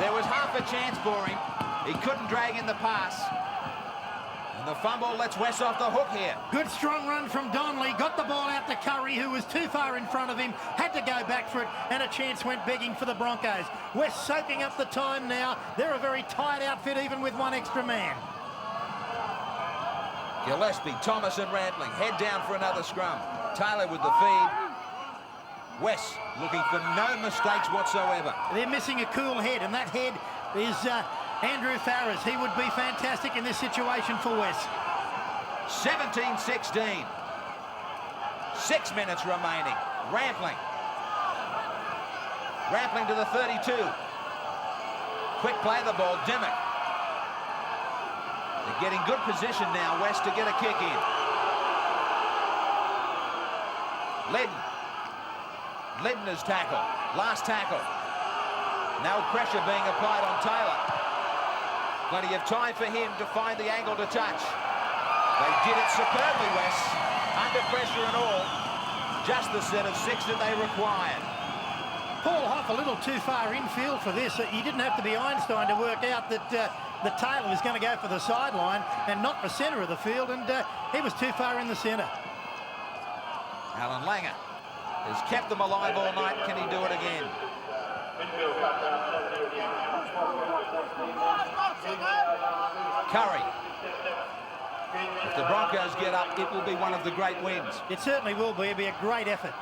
There was half a chance for him. He couldn't drag in the pass. And the fumble lets West off the hook here. Good strong run from Donnelly. Got the ball out to Curry, who was too far in front of him. Had to go back for it, and a chance went begging for the Broncos. West soaking up the time now. They're a very tight outfit, even with one extra man. Gillespie, Thomas and Rampling head down for another scrum. Taylor with the feed. West looking for no mistakes whatsoever. They're missing a cool head, and that head is Andrew Farris. He would be fantastic in this situation for West. 17-16. 6 minutes remaining. Rampling. Rampling to the 32. Quick play the ball, Dimmock. They're getting good position now, West, to get a kick in. Lidden's tackle. Last tackle. No pressure being applied on Taylor. Plenty of time for him to find the angle to touch. They did it superbly, West. Under pressure and all. Just the set of 6 that they required. Paul Hoff a little too far infield for this. He didn't have to be Einstein to work out that the Taylor was going to go for the sideline and not the centre of the field, and he was too far in the centre. Alan Langer has kept them alive all night. Can he do it again? Curry. If the Broncos get up, it will be one of the great wins. It certainly will be. It'll be a great effort.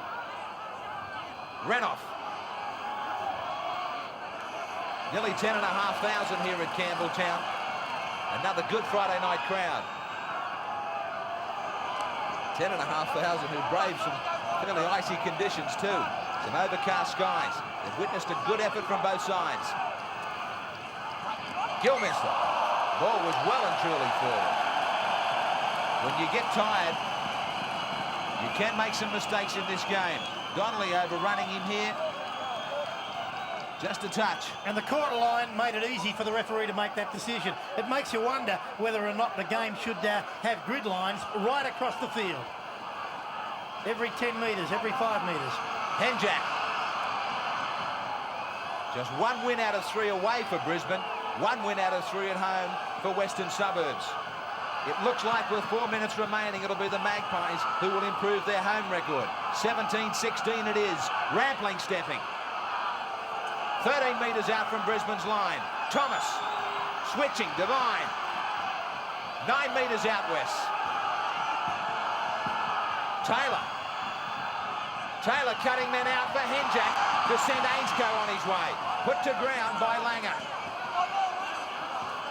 Renoff. Nearly 10,500 here at Campbelltown. Another good Friday night crowd. 10,500 who braved some fairly icy conditions too. Some overcast skies. They've witnessed a good effort from both sides. Gilminster. Ball was well and truly forward. When you get tired, you can make some mistakes in this game. Donnelly overrunning him here. Just a touch. And the quarter line made it easy for the referee to make that decision. It makes you wonder whether or not the game should have grid lines right across the field. Every 10 metres, every 5 metres. Henjack. Just 1 win out of 3 away for Brisbane. 1 win out of 3 at home for Western Suburbs. It looks like with 4 minutes remaining, it'll be the Magpies who will improve their home record. 17-16 it is. Rampling stepping. 13 metres out from Brisbane's line. Thomas switching, Devine. 9 metres out west. Taylor cutting men out for Henjack to send Ainscoe on his way. Put to ground by Langer.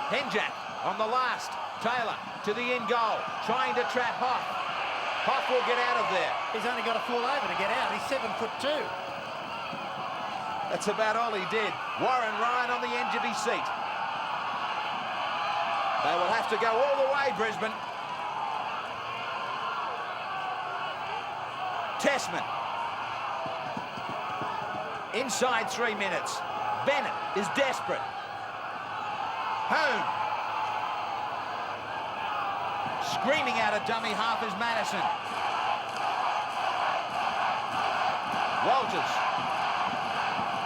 Henjack on the last. Taylor to the in goal, trying to trap Hoff. Hoff will get out of there. He's only got to fall over to get out. He's 7'2". That's about all he did. Warren Ryan on the edge of his seat. They will have to go all the way, Brisbane. Tessman. Inside 3 minutes. Bennett is desperate. Hone. Screaming out a dummy half is Madison. Walters.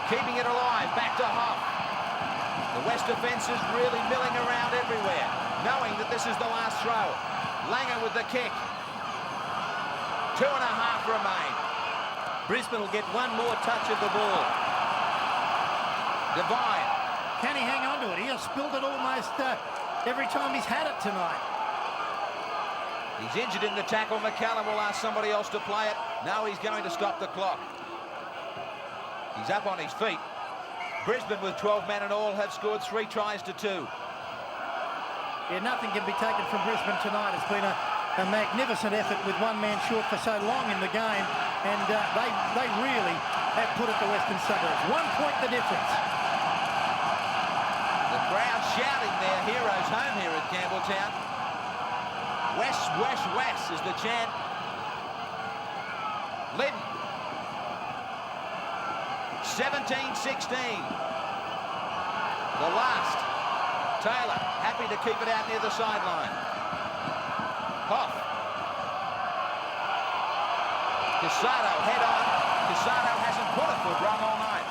Keeping it alive, back to Hoff. The West defence is really milling around everywhere, knowing that this is the last throw. Langer with the kick. 2.5 remain. Brisbane will get 1 more touch of the ball. Devine. Can he hang on to it? He has spilled it almost every time he's had it tonight. He's injured in the tackle. McCallum will ask somebody else to play it. No, he's going to stop the clock. He's up on his feet. Brisbane with 12 men in all have scored 3 tries to 2. Yeah, nothing can be taken from Brisbane tonight. It's been a magnificent effort with 1 man short for so long in the game, and they really have put it to Western Suburbs. 1 point the difference. The crowd shouting their heroes home here at Campbelltown. West, West, West is the chant. Lidden. 17-16. The last. Taylor, happy to keep it out near the sideline. Hoff. Casado, head on. Casado hasn't put a foot wrong all night.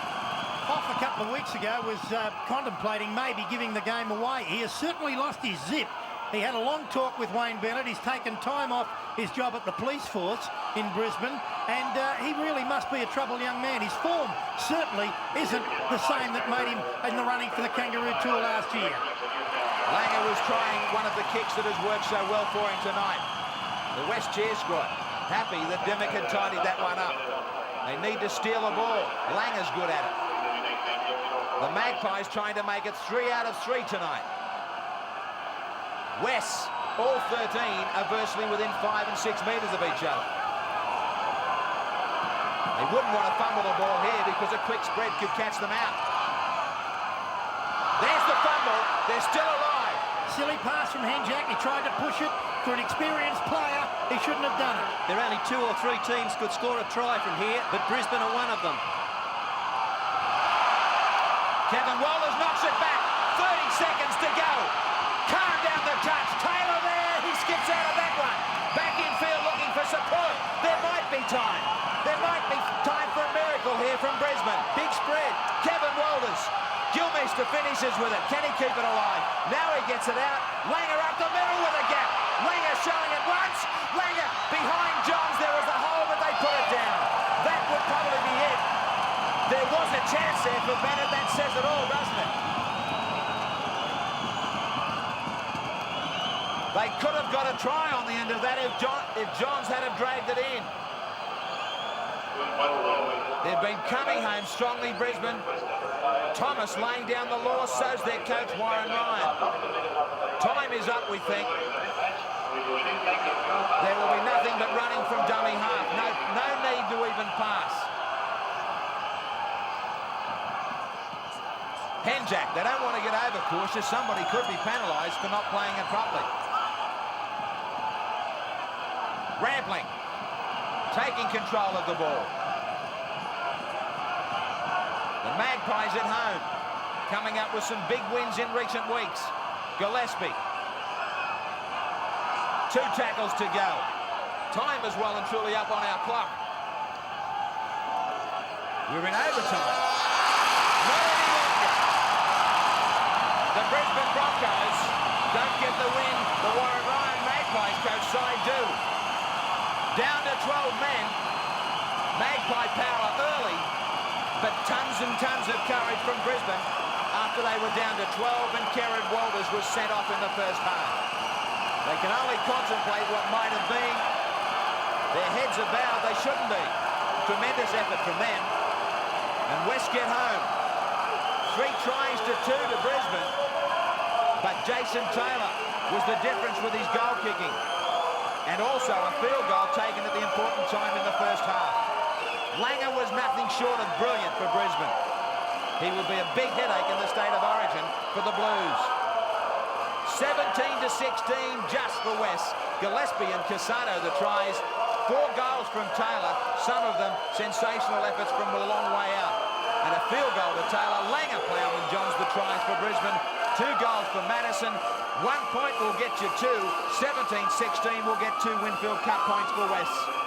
Hoff a couple of weeks ago was contemplating maybe giving the game away. He has certainly lost his zip. He had a long talk with Wayne Bennett. He's taken time off his job at the police force in Brisbane, and he really must be a troubled young man. His form certainly isn't the same that made him in the running for the Kangaroo Tour last year. Langer was trying one of the kicks that has worked so well for him tonight. The West cheer squad happy that Dimmock had tidied that one up. They need to steal the ball. Langer's good at it. The Magpies trying to make it 3 out of 3 tonight. West, all 13 are virtually within 5 and 6 metres of each other. They wouldn't want to fumble the ball here because a quick spread could catch them out. There's the fumble. They're still alive. Silly pass from Henjak. He tried to push it for an experienced player. He shouldn't have done it. There are only 2 or 3 teams could score a try from here, but Brisbane are one of them. Kevin Walters knocks it back. 30 seconds to go. Calm down the touch. Taylor there. He skips out of that one. Back in field looking for support. There might be time. There might be time for a miracle here from Brisbane. Big spread. Kevin Walters. Gilmeister finishes with it. Can he keep it alive? Now he gets it out. Langer up the middle with a gap. Langer showing it once. Langer behind Johns. There was a hole, but they put it down. That would probably be it. There was a chance there for Bennett. That says it all, doesn't it? They could have got a try on the end of that if Johns had have dragged it in. They've been coming home strongly, Brisbane. Thomas laying down the law, so's their coach, Warren Ryan. Time is up, we think. There will be nothing but running from dummy half. No need to even pass. Henjak, they don't want to get overcautious. Somebody could be penalised for not playing it properly. Rampling, taking control of the ball. The Magpies at home, coming up with some big wins in recent weeks. Gillespie. 2 tackles to go. Time is well and truly up on our clock. We're in overtime. Not any longer. The Brisbane Broncos don't get the win. The Warren Ryan Magpies coach side do. Down to 12 men. Magpie power early, but tons and tons of courage from Brisbane after they were down to 12 and Kerrod Walters was sent off in the first half. They can only contemplate what might have been. Their heads are bowed, they shouldn't be. Tremendous effort from them. And West get home. 3 tries to 2 to Brisbane, but Jason Taylor was the difference with his goal kicking. And also a field goal taken at the important time in the first half. Langer was nothing short of brilliant for Brisbane. He will be a big headache in the state of origin for the Blues. 17-16 just for West. Gillespie and Casado the tries. 4 goals from Taylor, some of them sensational efforts from a long way out. And a field goal to Taylor. Langer, Plowman, Johns the tries for Brisbane. 2 goals for Madison. 1 point will get you 2. 17-16 will get 2 Winfield Cup points for West.